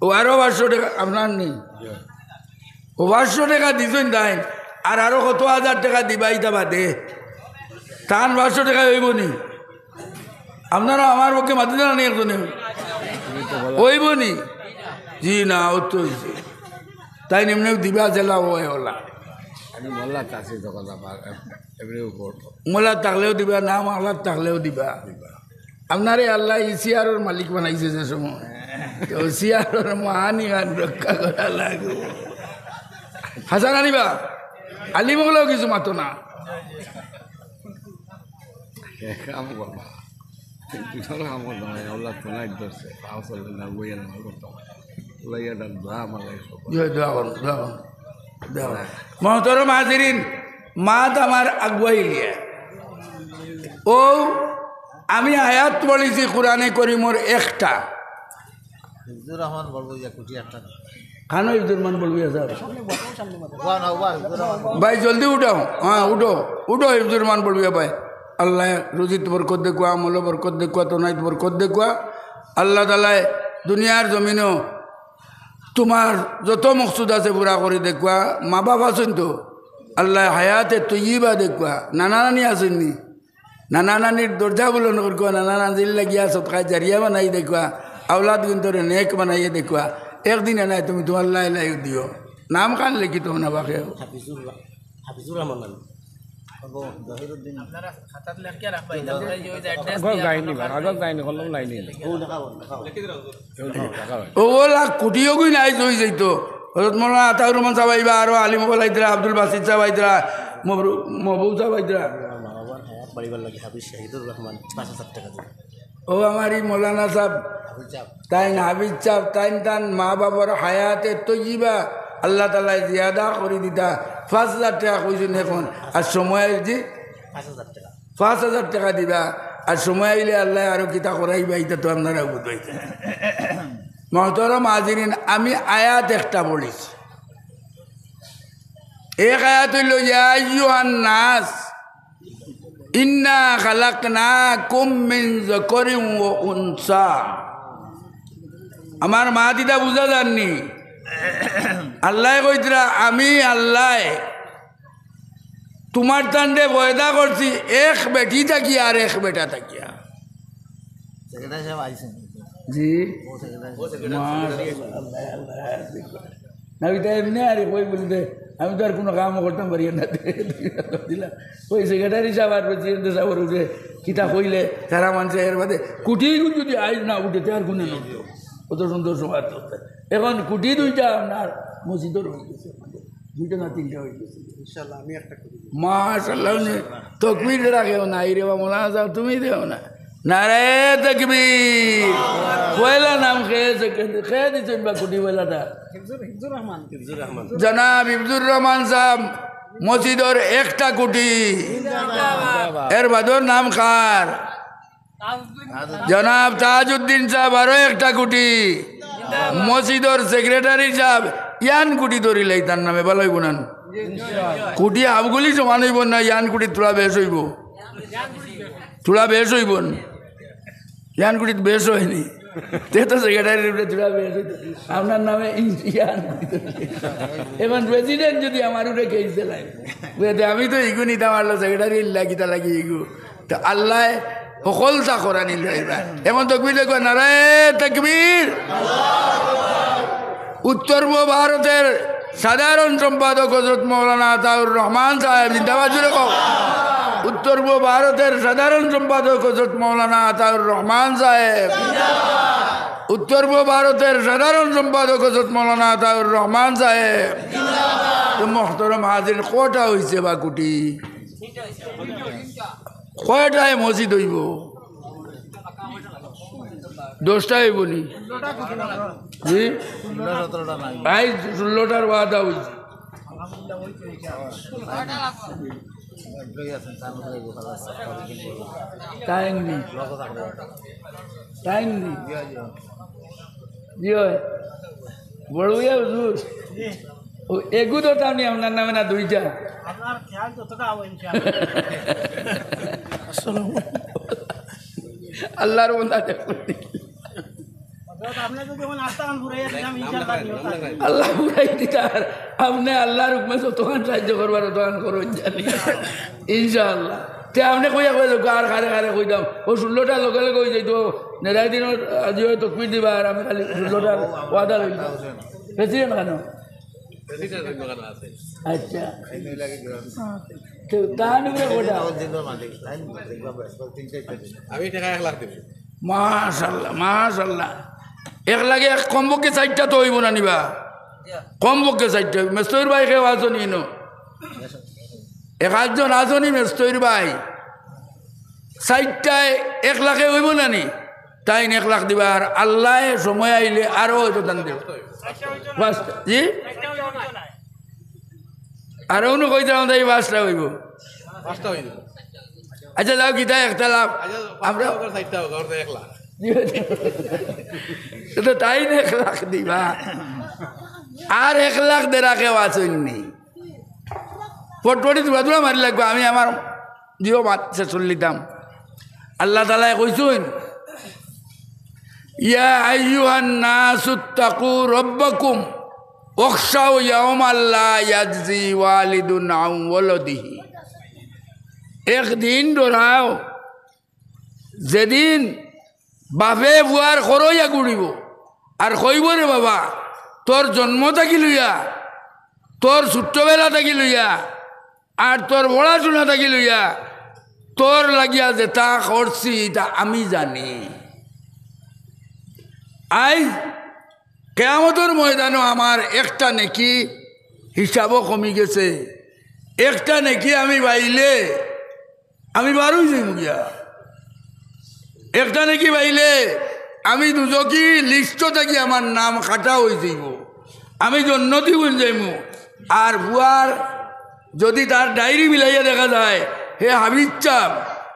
ও আরো 500 টাকা আপনার নেই ও 500 টাকা দিছেন তাই আর আরো কত 1000 টাকা দিবা ইতা বাদে টান 500 টাকা হইব নি আপনারা আমার পক্ষে মাতি দেন না একজনে ওইব নি জি না ও তো হয়েছে তাই নিম্নে দিবা জেলা ওই ওলা মোলা থাকলেও দিবা না মালার থাকলেও দিবা আপনারে আল্লাহ ইসিয়ারের মালিক বানাইছে যে সময় ইসিয়ারের মাহানি গান রক্ষা করা লাগবে হাসান আনিবা আলিমগুলোও কিছু মাতো না মহতরম হাজিরিন মাত আমার আগুয়াইলিয়া ও আমি আয়াত পড়েছি কোরআনে করিমর একটা খানো ইবদুর রহমান বলবি ভাই জলদি উঠাও হ্যাঁ উঠো উঠো ইবদুর রহমান বলবি ভাই আল্লাহ রুজিত বরকত দেখুয়া আমল বরকত দেখুয়া তোনাইত বরকত দেখুয়া আল্লাহ তালায় দুনিয়ার জমিনও তোমার যত মকসুদ আছে পুরা করে দেখুয়া মা বাপ আছেন তো আল্লাহ হায়াতে তৈবা দেখুয়া নানা নানি আসেননি নানা নানির দরজা বলন করকুয়া নানা নানির লাগিয়া সৎকায় জারিয়া বানাই দেখুয়া আওলাদ কিন্তু নেক বানাইয়ে দেখুয়া একদিনে নাই তুমি তোমার লাই লাই দিও নাম কান লিখি তো না বাকে হাফিজুর রহমান ওলা কুটিও গুই নাই জই যাইতো হজরত মৌলানা আতাউর রহমান সাহেব আইবা আরো আলিম বলাইতরা আব্দুল বাসিদ সাহেব আইতরা মহবুব সাহেব আইতরা ও আমার মৌলানা সাহেব তাইন হাবিজ সাহেব তাইন তান মা বাবার হায়াতে তৈবা আল্লাহ তালা জিয়াদা করে দিতা 5,000 টাকা কইছেন এখন আর সময় যে 5,000 টাকা দিবা আর সময় আইলে আল্লাহ আরো কিতা করাইবা এটা তো আপনারা বুঝাইতে মহতরম হাজিরিন আমি আয়াত একটা বলেছি এক আয়াত হইল ইয়া আইয়ুহান নাস ইন্না খালাকনাকুম মিন যাকারিন ওয়া উনসা আমার মা দিদা বুঝা যাননি আল্লাহ কইতরা আমি আল্লাহ তোমার তান্ডে বয়দা করছি এক বেটি থাকি আর এক বেটা থাকিয়া জি না ওইটা এমনি আরে কই বলতে আমি তো আর কোনো কামও করতাম পারি না দিলাম ওই সেক্রেটারি সাহেব আর প্রেসিডেন্ট সাহেবের উঠে কিতা কইলে তারা মানুষের এর বাদে কুটি যদি আইস না উঠে তার কোনো নজর কত সুন্দর সময় এখন কুটি দুইটা আপনার মসজিদর হয়ে গেছে দুইটা না তিনটা হয়ে গেছে ইনশাআল্লাহ আমি একটা করি মাশাআল্লাহ তকবীর রাখেও না রে বাবা মোলানা সাহেব তুমি দেও না নারে তকবীর পয়লা নাম খেয়ে দিচ্ছেন বা কুটি পয়লাটা জনাব ইবদুর রহমান সাহেব মসজিদর একটা কুটি এর বাদর নাম খার জনাব তাজউদ্দিন সাহেব আরো একটা কুটি মসজিদর সেক্রেটারি সাহেব ইয়ান কুটি ধরিলাই তার নামে ভালোই গুনান কুটি আবগুলি সমান হইব না ইয়ান কুটি তোলা বেশ হইব তোলা বেশ হইব ইয়ান কুটি বেশ হয়নি তে তো সেক্রেটারি তোলা বেশ হইত আপনার নামে ইয়ান এবার প্রেসিডেন্ট যদি আমার উঠে কেস দিলাই আমি তো ইগু নিতাম আল্লাহ সেক্রেটারি লাগিতা লাগি ইগু তো আল্লাহ সকলটা করা নিল এমন তকবীর দেখো নারায়ণ তকবীর উত্তর পূর্ব ভারতের সাধারণ সম্পাদক হযরত মৌলানা আতাউর রহমান সাহেব জিন্দাবাদ জুড়ে কও উত্তর পূর্ব ভারতের সাধারণ সম্পাদক হযরত মৌলানা আতাউর রহমান সাহেব উত্তর পূর্ব ভারতের সাধারণ সম্পাদক হযরত মৌলানা আতাউর রহমান সাহেব তো মোহতরম হাজির কটা হয়েছে বা কুটি কয়টায় মসজিদ হইব 10টা হইব নি জি 16টার ওয়াদা হয়েছে টাইম নেই জি বড় হুজুর এগু তো টানি আপনার নামে না দুইটা আল্লাহর বন্ধা আল্লাহ বুড়াই দিতার আপনি আল্লাহর হুকমে যতক্ষণ সাহায্য করবার তখন করুন জানি ইনশাআল্লাহ তে আপনি কইয়া কই যাও আর খারে খারে কই দাম ও 16টা লগে লগে হয়ে যাইতো নেড়াই দিন আজি হয়তো কুই দিবা আর আমি খালি 16টার ওয়াদা লইলাম প্রেসিডেন্ট কেন আচ্ছা তো তাহলে ওটা আমি টাকা 1 লাখ দেব মাশাআল্লাহ মাশাআল্লাহ 1 লাখে কমপক্ষে 4টা তো হইব না নিবা কমপক্ষে 4টা মেস্তর ভাই কেউ আসনি নো একজন আসনি মেস্তর ভাই 4টায় 1 লাখে হইব না নি তাই 1 লাখ দিবা আর আল্লাহ সময় আইলে আরো হয়তো দান দেব জি আর অন্য কইতে তাই 5টা হইব 5টা হইব আচ্ছা যাও কি তাই একটা লাভ আমরা 4টা হোক 1 লাখ তো তাই 1 লাখ দিবা আর 1 লাখ দে রাখে আসেননি পটপটি দুলা মারি লাগবে আমি আমার জিও মাতছে চলিতাম আল্লাহ তাআলা কইছেন ইয়া আইয়ুহান নাসুত্তাকু রাব্বাকুম ওয়াখশাউ ইয়াওমাল লা ইয়াজজি ওয়ালিদুন আন ওয়ালাদিহি একদিন ডরাও যেদিন বাপে বুয়ার খরইয়া গুড়িব আর কইব রে বাবা তোর জন্ম থাকি লইয়া তোর ছোট্টবেলা থাকি লইয়া আর তোর পড়াশোনা থাকি লইয়া তোর লাগিয়া যে তা করছি তা আমি জানি আই কিয়ামতের ময়দানে আমার একটা নেকি হিসাবও কমি গেছে একটা নেকি আমি পাইলে আমি বারোই যাইব গিয়া একটা নেকি পাইলে আমি দুজকি লিস্ট থাকি আমার নাম কাটা হয়ে যাইব আমি জন্নতি বল যাইব আর বুয়ার যদি তার ডায়েরি মিলাইয়া দেখা যায় হে হাবিজ সাহেব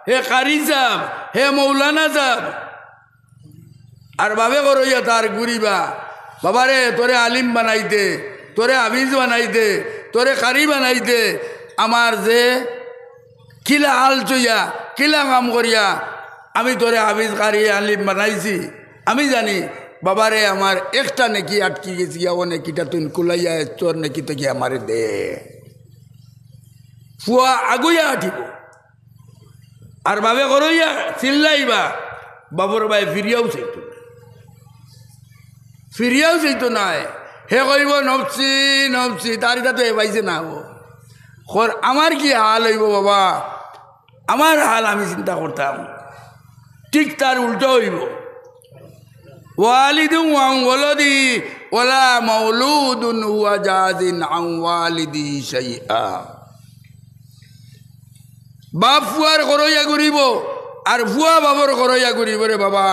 হে কারি সাহেব হে মৌলানা সাহেব আর বাবে করইয়া তার ঘুরিবা বাবারে তোরে আলিম বানাইতে তোরে হাবিজ বানাইতে তোরে কারি বানাইতে আমার যে কিলা হাল চইয়া কিলা কাম করিয়া আমি তোরে হাবিজ কারি আলিম বানাইছি আমি জানি বাবারে আমার একটা নেকি আটকি গেছি ও নেকিটা তুই কুলাইয়া তোর নেকি থেকে আমারে দে ফুয়া আগুইয়া আঠিব আর বাবে করইয়া চিল্লাইবা বাবর ভাই ফিরিয়াও চাইতো নাই হে কইব নবসি নবসি তার এটা তো এ পাইছে না আমার কি হাল হইব বাবা আমার হাল আমি চিন্তা করতাম ঠিক তার উল্টো হইব ওয়ালিদুন আন ওয়ালাদি ওয়ালা মাউলুদুন হুয়া জাযিন আন ওয়ালিদি শাইআ বাপ ফুয়ার করইয়া ঘুরিব আর ফুয়া বাবর করইয়া ঘুরিব রে বাবা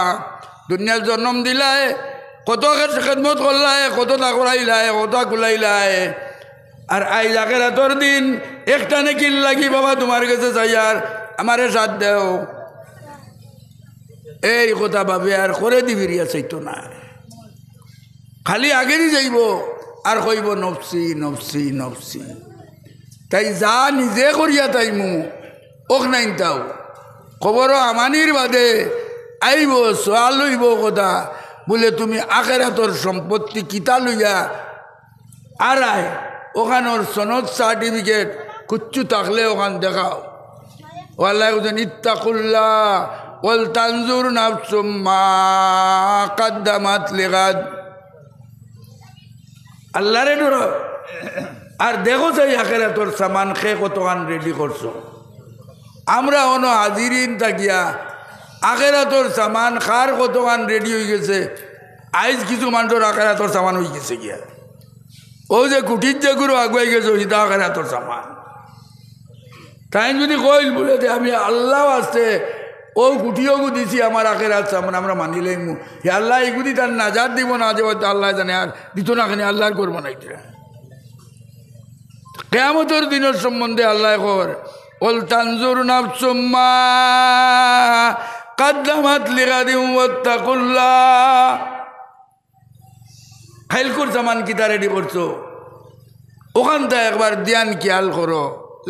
দুনিয়ার জন্ম দিলায় কত খেদমত করলায় কত তা করাইলায় কত কুলাইলায় আর আইজ আখিরাতের দিন একটা নেকির লাগি বাবা তোমার কাছে চাই আর আমারে সাথ দেও এই কথা ভাবে আর করে দিবিরিয়া চাইতো না খালি আগেরই যাইব আর কইব নফসি নফসি নফসি তাই যা নিজে করিয়া তাইমু ওক নাইন তাও খবর আমানির বাদে আইব সোয়াল লইব কথা বলে তুমি আখিরাতের সম্পত্তি কিতা লইয়া আর আয় ওখানোর সনদ সার্টিফিকেট কুচ্ছু থাকলে ওখান দেখাও ওয়াল্লাহ ইত্তাকুল্লাহ ওয়াল তানজুর নাফসুম মা কাদ্দামাত লিগাদ আল্লাহরে ডরো আর দেখো চাই আখিরাতের সামান খে কতখান রেডি করছো আমরা অন হাজিরিন থাকিয়া আখিরাতের সামান খার কতখান রেডি হয়ে গেছে আইজ কিছু মানুষের আখিরাতের সামান হয়ে গেছে গিয়া ও যে কুঠির যে গুরু আগুয়াই গেছে হিতা আখিরাতের সামান তাই যদি কইল বলে যে আমি আল্লাহ আসতে ও কুটিও দিছি আমার আখিরাত সামান আমরা মানিলেই মু হে আল্লাহ এগুলি তার নাজাত দিব না যে হয়তো আল্লাহ জানে আর দিত না খানি আল্লাহর করবো না এটা কিয়ামতের দিনের সম্বন্ধে আল্লাহ কর ওল তানজুর নাফসুম মা কাদ্দামাত লিগাদিন ওয়াত্তাকুল্লাহ খাইলকুর সামান কিতা রেডি করছো ওখানটা একবার ধ্যান খেয়াল করো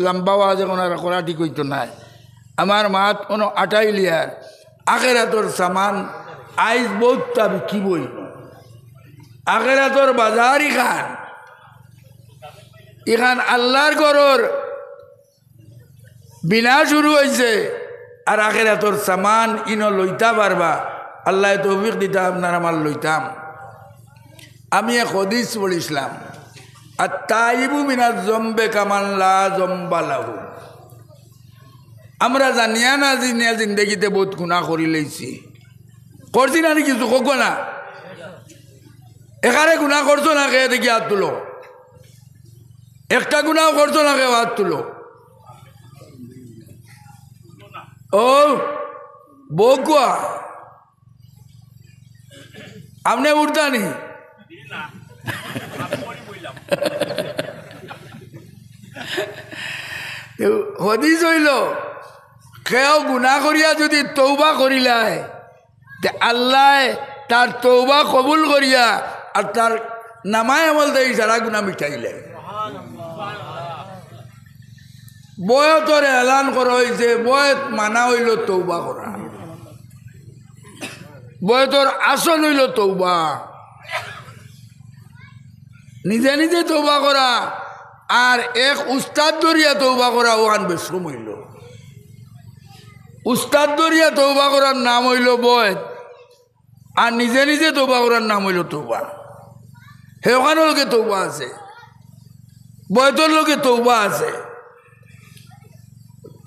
লম্বা আওয়াজ এখন আর করা ঠিক হইতো নাই আমার মাত কোনো আটাইলিয়ার আখিরাতের সামান আইজ বহুতটা বিকিবই আখিরাতের বাজার ইখান আল্লাহর ঘরের বিনা শুরু হয়েছে আর আখিরাতর সামান ইনো লইতা পারবা আল্লাহ তৌফিক দিতা আপনার আমার লইতাম আমি এক হাদিস পড়িছিলাম আর তাইবু মিনাজ জম্বে কামান লা জম্বা লাহু আমরা জানিয়া না জিনিয়া জিন্দগিতে বহুত গুনাহ করি লইছি করছি না কিছু কক না এখানে গুনাহ করছো না খেয়ে দেখি হাত তুলো একটা গুনাহ করছো না খেয়ে হাত তুলো ও বকুয়া আপনি উঠতানি হদিস হইল কেউ গুনাহ করিয়া যদি তৌবা করিলায় আল্লাহ তার তৌবা কবুল করিয়া আর তার নামায় আমল দেই সারা গুণা মিটাইলে বয়তরে এলান করা হয়েছে বয়ত মানা হইল তৌবা করা বয়তর আসল হইল তৌবা নিজে নিজে তৌবা করা আর এক উস্তাদ দরিয়া তৌবা করা ওখান বেশম হইল উস্তাদ দরিয়া তৌবা করার নাম হইল বয়ত আর নিজে নিজে তৌবা করার নাম হইল তৌবা সেখানের লোকে তৌবা আছে বয়তর লোকে তৌবা আছে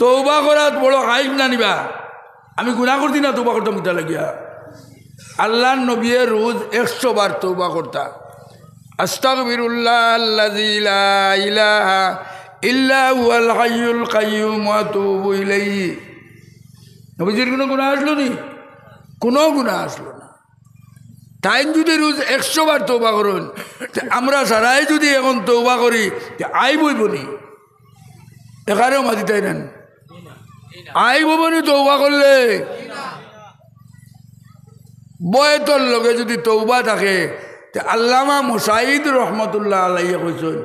তৌবা করাত বড় হাইপ না নিবা আমি গুনাহ করতি না তৌবা করতাম কিতা লাগিয়া আল্লাহ নবীয়ে রোজ 100 বার তৌবা করতা আস্তাগফিরুল্লাহ আল্লাযী লা ইলাহা ইল্লা হুয়াল হাইয়ুল কাইয়্যুম ওয়া আতুবু ইলাইহি নবীজির কোনো গুনাহ আসলো নি কোনো গুনাহ আসলো না তাই যদি রোজ 100 বার তৌবা করুন আমরা সারাই যদি এখন তৌবা করি আই বইবনি এখানেও মাতি তাই নেন আই বইবনি তৌবা করলে বয়তর লগে যদি তৌবা থাকে আল্লামা মুসাইদ রহমতুল্লাহ আলাইহি কইছেন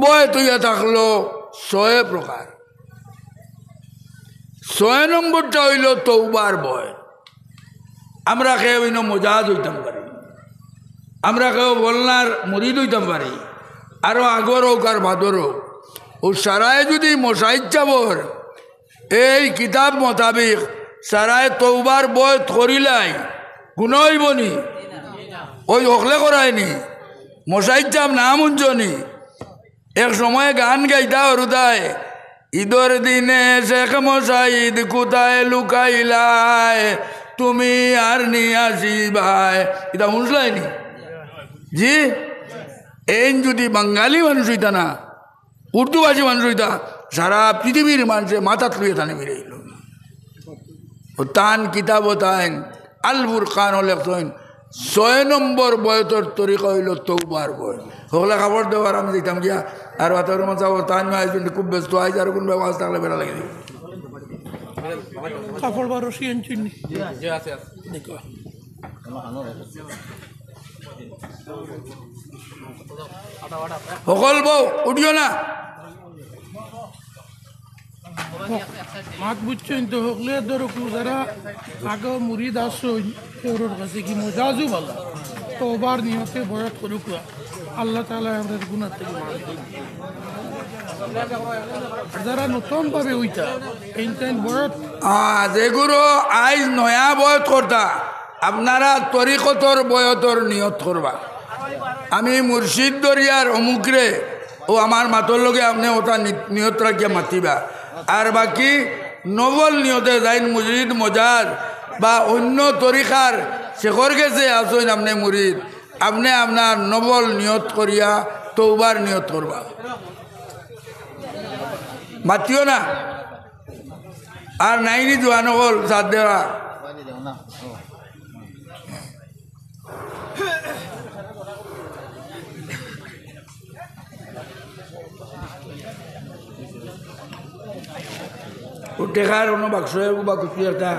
বয়ত হইয়া থাকলো 6 প্রকার 6 নম্বরটা হইল তৌবার বয় আমরা কেউ ইনো মজাজ হইতাম পারি আমরা কেউ বলনার মুরিদ হইতাম পারি আরো আগর হোক আর ভাদর হোক ও সারায় যদি মশাইদ চাবর এই কিতাব মোতাবিক সারায় তৌবার বয় করিলাই গুণ হইবনি ওই হকলে করায়নি মশাইদ চাপ না মুঞ্জনি এক সময় গান গাইতা হরুদায় ঈদর দিনে শেখ মশাইদ কোথায় লুকাইলায় তুমি আর নিয়াসি ভাই এটা শুনলাইনি জি এই যদি বাঙালি মানুষ হইতা না উর্দুভাষী মানুষ হইতা সারা পৃথিবীর মানুষের মাথা তুলিয়ে থানে মিরাইল ও তান কিতাব তাইন আল বুরকান লেখতেন 6 নম্বর বয়তর তরিকা হইল তৌবার বয় হকলে খাবার দেওয়ার আমি দিতাম গিয়া আর বাতাবর মাঝে তান খুব ব্যস্ত আইজ আর কোন ব্যবস্থা থাকলে বেড়া লাগে কাপড় বার রসিয়ান চিনি দেখো সকল বউ উঠিও না মাত বুঝছেন তো হকলে ধরো যারা আগে মুরিদ আসছেন ওর কাছে কি মজাজও ভালো তো ওবার নিয়তে বয়ত করুক আল্লাহ তাআলা আমাদের গুনাহ থেকে মাফ করুন যারা নতুন ভাবে উইতা ইনতেন বয়ত যেগুলো আইজ নয়া বয়ত করতা আপনারা তরিকতর বয়তর নিয়ত করবা আমি মুর্শিদ দরিয়ার অমুকরে ও আমার মাতর লগে আপনি ওটা নিয়ত রাখিয়া মাতিবা আর বাকি নবল নিয়তে যাইন মুরিদ মজাজ বা অন্য তরিকার শেখর গেছে আসুন আপনি মুরিদ আপনি আপনার নবল নিয়ত করিয়া তৌবার নিয়ত করবা মাতিও না আর নাইনি জোয়ান হল সাথ দেওয়া টেকার অন্য বাক্স বা কুচু একটা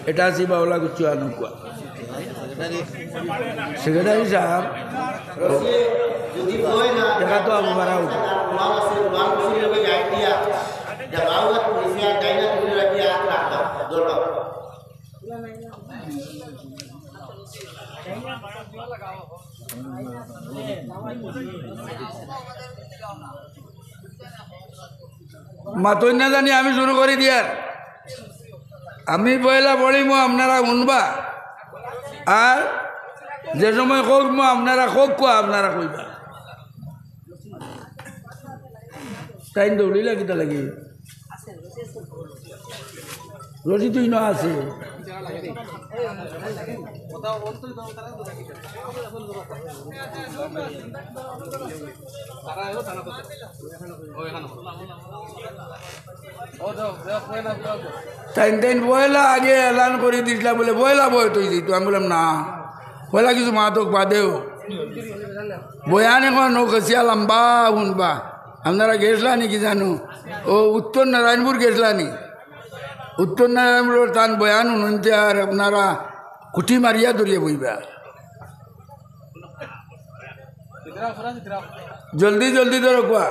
এটা আছে বা ওলা কুচু আনুকুয়া সেক্রেটারি সাহেব টেকা তো আবু বারা উঠে মাতই না জানি আমি শুরু করে দিয়ার আমি পয়লা পড়িম আপনারা শুনবা আর যে সময় কইম আপনারা কোয়া আপনারা কইবা তাই দৌড়িলা কিতা লাগি রশি তুই না আছে তাই বয়লা আগে এলান করে দিছিলা বলে বয়লা বয় তুই দিত আমি বললাম না বয়লা কিছু মাতক বাদেও বয়ান এখন ও কষিয়া লম্বা শুনবা আপনারা গেছলা নাকি জানো ও উত্তর নারায়ণপুর গেছলা নি উত্তর নারায়ণপুর তান বয়ান শুনতে আর আপনারা কুঠি মারিয়া ধরিয়ে বইবা জলদি জলদি ধরো কোয়া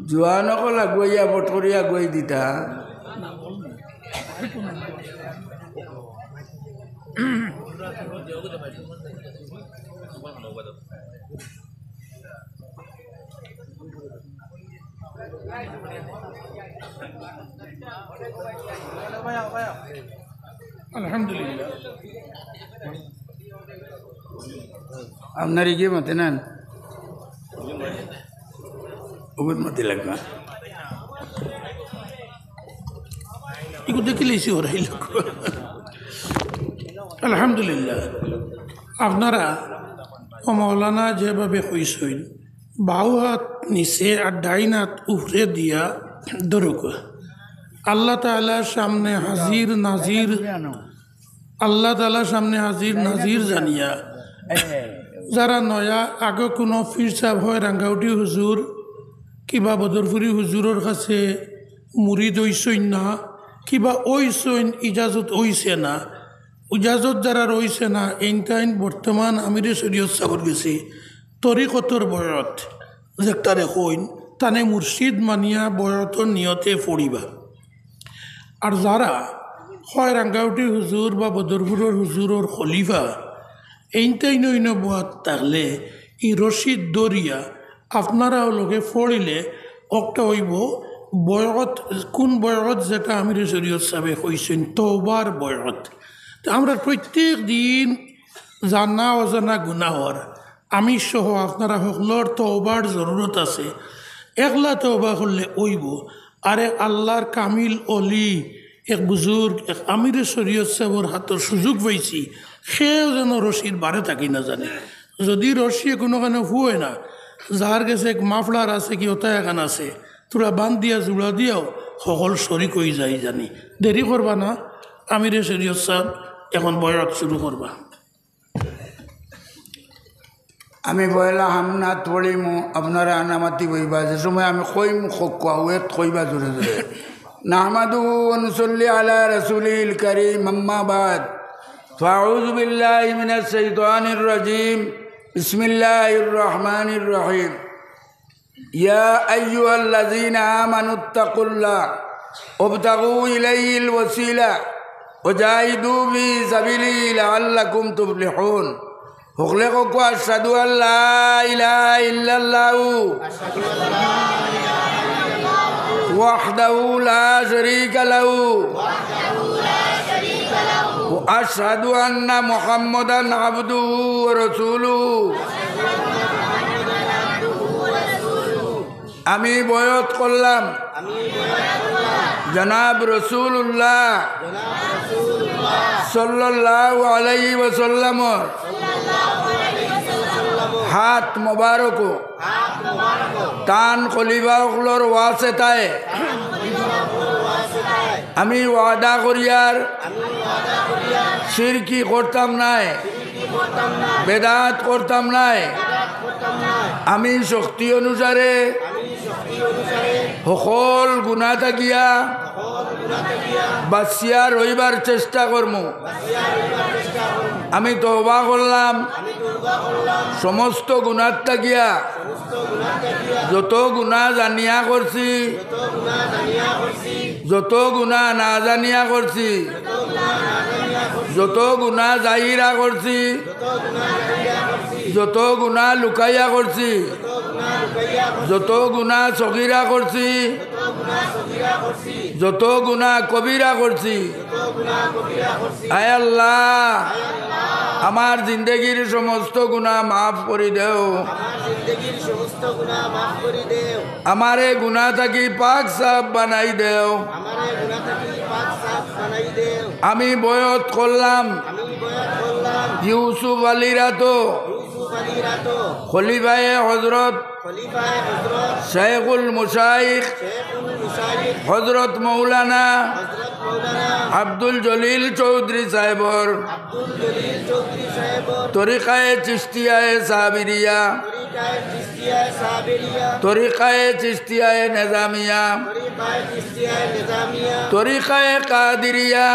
জোয়ানকল আগুয়াইয়া বটকরিয়া আগুয়াই দিতা আলহামদুলিল্লাহ আপনার গিয়ে মতে নেন উগুদ মতে লাগবা এগুলো দেখে লেছি ওরা এই লোক আলহামদুলিল্লাহ আপনারা ও মৌলানা যেভাবে কইসইন বাউ হাত নিচে আর ডাইন হাত উপরে দিয়া দরুক আল্লাহ তাআলার সামনে হাজির নাজির আল্লাহ তাআলার সামনে হাজির নাজির জানিয়া যারা নয়া আগে কোনো পীর সাহেব হয় রাঙ্গাউটি হুজুর কিবা বদরপুরি হুজুরের কাছে মুরিদ হইসইন না কিবা ওইসইন ইজাজত হইছে না ইজাজত যারা রইছে না এইটাইন বর্তমান আমিরে শরীয়ত সাগর গেছে তরিকতর বয়ত যেটারে কইন তানে মুর্শিদ মানিয়া বয়তর নিয়তে পড়িবা আর যারা হয় রাঙ্গাউটি হুজুর বা বদরপুরের হুজুরের খলিফা এইটাই নইন বয়াত তাহলে ই রশিদ দরিয়া আপনারাও লোকে পড়িলে একটা হইব বয়ত কোন বয়ত যেটা আমিরে শরীয়ত সাহেব কইছেন তওবার বয়ত আমরা প্রত্যেক দিন জানা অজানা গুনাহর আমি সহ আপনারা সকলের তওবার জরুরত আছে একলা তওবা করলে ওইব আরে আল্লাহর কামিল অলি এক বুজুর্গ এক আমিরে শরীয়ত সাহেবের হাতের সুযোগ পাইছি সেও যেন রশির বারে থাকি না জানে যদি রশি কোনোখানে হুয়ে না যার কাছে এক মাফলার আছে কি ওটা এখন আছে তোরা বান্ধ দিয়া জোড়া দিয়াও সকল শরিক হয়ে যাই জানি দেরি করবা না আমিরে শরীয়ত সাহেব এখন বয়াত শুরু করবা আমি বয়লা হামনাথ পড়িমু আপনারা আনামাতি বইবা যে সময় আমি কইম খোয়া ওয়েত কইবা জোরে জোরে নাহমাদুহু ওয়া নুসাল্লি আলা রাসূলিল কারীম আম্মা বাদ ফাউযু বিল্লাহি মিনাশ শাইতানির রাজীম বিসমিল্লাহির রহমানির রহিম ইয়া আইয়ুহাল্লাযীনা আমানুত্তাকুল্লাহ ওয়াবতাগু ইলাইহিল ওয়াসিলা ওয়াজাহিদু ফি সাবিলিহি লাআল্লাকুম তুফলিহুন সকলে কো আশহাদু আল্লা ইলাহা ইল্লাল্লাহু ওয়াহদাহু লা শারীকা লাহু ওয়া আশহাদু আন্না মুহাম্মাদান আবদুহু ওয়া রাসূলুহু আমি বয়াত করলাম জনাব রাসূলুল্লাহ সাল্লাল্লাহু আলাইহি ওয়াসাল্লামর হাত মোবারক তান খলিফাগুলোর ওয়াসিতায় আমি ওয়াদা করিয়ার শিরকি করতাম নাই বেদাত করতাম নাই আমি শক্তি অনুসারে সকল গুনাহ থাকিয়া বাঁচিয়া রইবার চেষ্টা করব আমি তওবা করলাম সমস্ত গুনাহ থাকিয়া যত গুনাহ জানিয়া করছি যত গুনাহ না জানিয়া করছি যত গুনাহ জাহিরা করছি যত গুনাহ লুকাইয়া করছি যত গুনাহ সগীরা করছি যত গুনাহ কবিরা করছি আয় আল্লাহ আমার জিন্দগির সমস্ত গুনাহ মাফ করে দেও আমারে গুনাহ থাকি পাক সাফ বানাই দেও আমি বয়ত করলাম ইউসুফ আলীরা তো খলিফায়ে হযরত শেখুল মুশাইখ হযরত মৌলানা আব্দুল জলিল চৌধুরী সাহেবর তরিকায়ে চিশতিয়ায়ে সাবিরিয়া তরিকায়ে চিশতিয়ায়ে নিজামিয়া তরিকায়ে কাদিরিয়া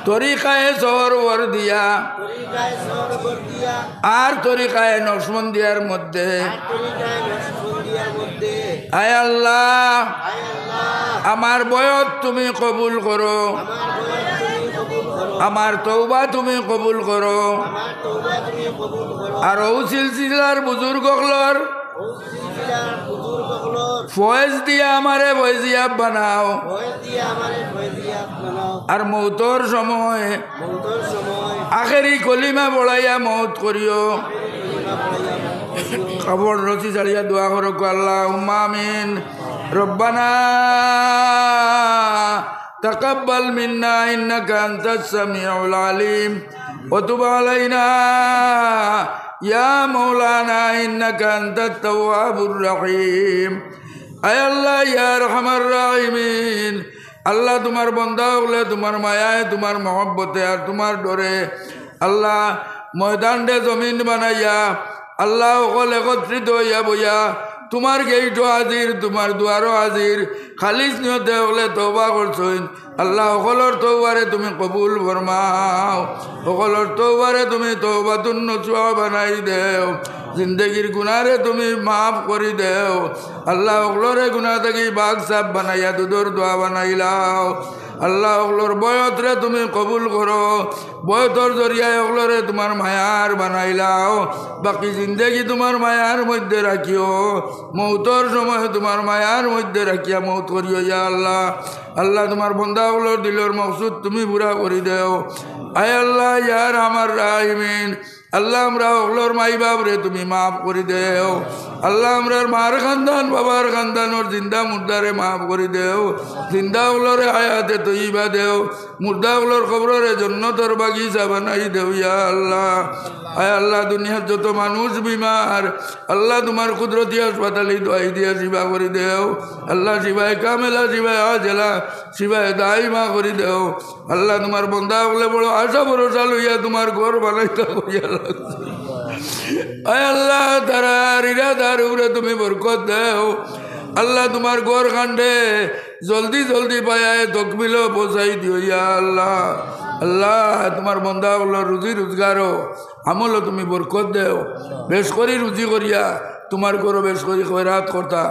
তরিকায়ে সোহরওয়ার্দিয়া আর তরিকায়ে নকশবন্দিয়ার মধ্যে আয় আল্লাহ আমার বয়স তুমি কবুল করো আমার তওবা তুমি কবুল করো আর ও সিলসিলার বুজুর্গগুলোর ফয়েজ দিয়া আমারে ফয়েজিয়াব বানাও আর মৌতর সময় আখেরি কলিমা বড়াইয়া মৌত করিও খবর রচি চালিয়া দোয়া করো আল্লাহুম্মা আমিন রব্বানা তাকাব্বাল মিন্না ইন্নাকা আনতাস সামিউল আলিম ওয়া তুব আলাইনা ইয়া মাওলানা ইন্নাকা আনতাত তাওয়াবুর রহিম আয় আল্লাহ ইয়া আরহামার রাহিমিন আল্লাহ তোমার বান্দা হলে তোমার মায়ায় তোমার মহব্বতে আর তোমার ডরে আল্লাহ ময়দান দে জমিন বানাইয়া আল্লাহ সকল একত্রিত হইয়া বইয়া তোমার গেইটও হাজির তোমার দুয়ারও হাজির খালিস নিয়তে হলে তওবা করছইন আল্লাহ সকলের তওবারে তুমি কবুল ফরমাও সকলের তওবারে তুমি তওবাতুন নসুহা বানাই দেও জিন্দগির গুনারে তুমি মাফ করে দেও আল্লাহ সকলরে গুনাহ থেকে বাগ সাফ বানাইয়া দুধর দোয়া বানাইলাও আল্লাহ সকলর বয়তরে তুমি কবুল করো বয়তর জরিয়ায় সকলরে তোমার মায়ার বানাইলাও বাকি জিন্দগি তোমার মায়ার মধ্যে রাখিও মৌতর সময় তোমার মায়ার মধ্যে রাখিয়া মৌত করিও ইয়া আল্লাহ আল্লাহ তোমার বন্দা সকলর দিলর মকসুদ তুমি পুরা করে দেও আয় আল্লাহ ইয়ার আমার রাহিমিন আল্লাহ আমরা সকলর মাই বাপরে তুমি মাফ করে দেও আল্লাহ আমরার মার খানদান বাবার খানদানোর জিন্দা মুর্দারে মাফ করে দেও জিন্দা সকলরে হায়াতে তৈবা দেও মুর্দা সকলর খবরের জন্নতর বাগিচা বানাই দেও ইয়া আল্লাহ আয় আল্লাহ দুনিয়ার যত মানুষ বিমার আল্লাহ তোমার কুদরতি হাসপাতালে দোয়াই দিয়া শিবা করে দেও আল্লাহ শিবায় কামেলা শিবায় আজেলা শিবায় দাইমা করে দেও আল্লাহ তোমার বন্দা বলে বড় আশা ভরসা লইয়া তোমার ঘর বানাইতে হইয়া লাগছে আয় আল্লাহ তারা ইরাদার উপরে তুমি বরকত দেও আল্লাহ তোমার ঘর খান্ডে জলদি জলদি পায়ায় তকবিল পৌঁছাই দিও ইয়া আল্লাহ আল্লাহ তোমার বন্দা হলো রুজি রোজগারও আমলও তুমি বরকত দেও বেশ করি রুজি করিয়া তোমার ঘরও বেশ করি খয়রাত করতা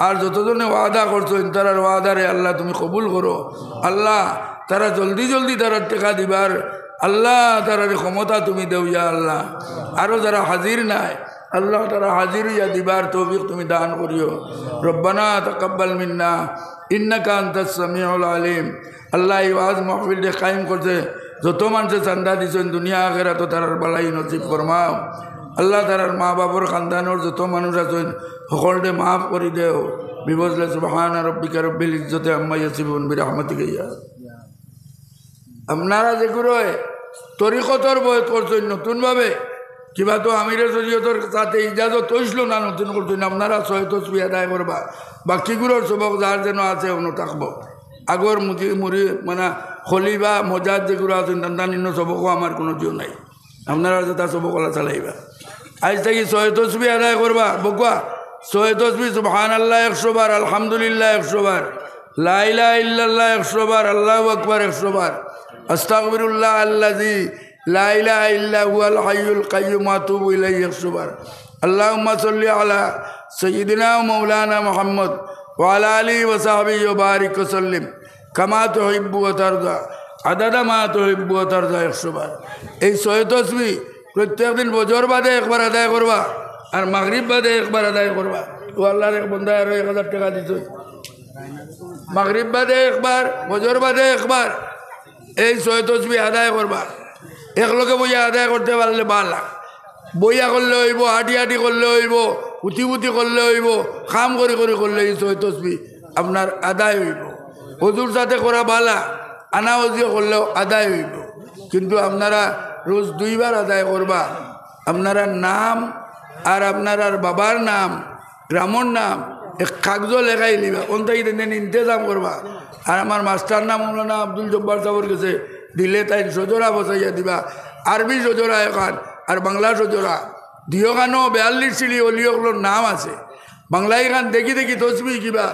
আর যতজনে ওয়াদা করছো তারার ওয়াদারে আল্লাহ তুমি কবুল করো আল্লাহ তারা জলদি জলদি তারা টেকা দিবার আল্লাহ তারার ক্ষমতা তুমি দেও ইয়া আল্লাহ আরও যারা হাজির নাই আল্লাহ তারা হাজির ইয়া দিবার তৌফিক তুমি দান করিও রব্বানা তাকাব্বাল মিন্না ইন্নাকা আনতাস সামিউল আলিম আল্লাহ এই ওয়াজ মাহফিল দে কায়েম করছে যত মানুষে চান্দা দিছেন দুনিয়া আখেরাত তারার বালাই নসিব ফরমাও আল্লাহ তারার মা বাবার খানদানোর যত মানুষ আছেন সকলকে মাফ করে দেও বিবজলে সুবহান রাব্বিকা রব্বিল ইজ্জতি আম্মা ইয়াসিফুন বিরহমাতিকা ইয়া আপনারা যেগুলো তরিকতর বয়স করছেন নতুনভাবে কিবা তো আমিরের শরীয়তের সাথে ইজাজত হইছিল না নতুন করছেন আপনারা সয় তসবি আদায় করবা বাকিগুলোর সবক যার যেন আছে অন্য থাকবো আগর মুড়ি মানে খলিবা মজাদ যেগুলো আছেন তান্তানিন্য সবকও আমার কোনো জিও নাই আপনারা যেটা সবকলা চালাইবা আজ থেকে সয় তসবি আদায় করবা বকুয়া সয় তসবি সুবহানাল্লাহ 100 বার আলহামদুলিল্লাহ 100 বার লা ইলাহা ইল্লাল্লাহ 100 বার আল্লাহু আকবার 100 বার আস্তাগফিরুল্লাহ আল্লাযী লা ইলাহা ইল্লা হুয়াল হাইয়ুল কাইয়্যুম ওয়া আতুবু ইলাইহি 100 বার আল্লাহুম্মা সাল্লি আলা সাইয়্যিদিনা ওয়া মাওলানা মুহাম্মদ ওয়া আলা আলিহি ওয়া সাহবিহি ওয়া বারিক ওয়া সাল্লিম কামা তুহিব্বু ওয়া তারদা আদাদা মাহাতো হইব তার যায় 100 বার। এই 6 তসবি প্রত্যেক দিন বজর বাদে একবার আদায় করবা আর মাগরিব বাদে একবার আদায় করবা। তো আল্লাহর এক বন্দা আরো 1000 টাকা দিত। মাগরিব বাদে একবার, বজর বাদে একবার এই 6 তসবি আদায় করবা। একলগে বইয়া আদায় করতে পারলে ভালো। বইয়া করলে হইব, হাঁটি হাঁটি করলে হইব, উঠি উঠি করলে হইব, কাম করে করে করলে এই 6 তসবি আপনার আদায় হইব। হুজুর সাথে করা বালা, আনা হজিও করলেও আদায় হইব। কিন্তু আপনারা রোজ 2 বার আদায় করবা। আপনারা নাম আর আপনার বাবার নাম, গ্রামর নাম এক কাগজ লেখাই লিবা, কোনটাই ইন্তজাম করবা। আর আমার মাস্টার নাম মৌলানা আব্দুল জব্বার সাহর কাছে দিলে তাই সজোরা বসাইয়া দিবা। আরবি সজোরা এখান আর বাংলা সজোরা দিও খানো 42 সিলি অলিওগুলোর নাম আছে। বাংলা এখান দেখি দেখি তসবি কিবা,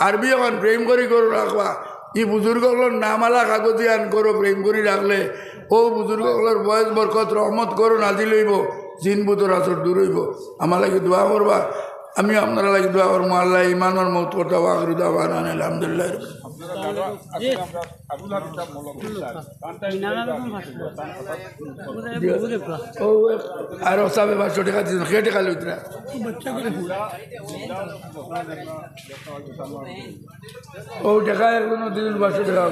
আরবি এখন প্রেম করি করে রাখবা। ই বুজুর্গগুলোর নামালা কাগজি আন করো, প্রেম করি রাখলে ও বুজুর্গগুলোর বয়স বরকত রহমত করো নাজিল হইব, জিন বুতর আসর দূর হইব। আমার লাগে দোয়া করবা, আমি আপনারা লাগে দোয়া করবো। আল্লাহ ইমানের মত করতে আখরি দাওয়ান আলহামদুলিল্লাহ। আর সাবে 500 টাকা দিন, খেয়ে টাকা লইত না ও টাকা 500 টাকা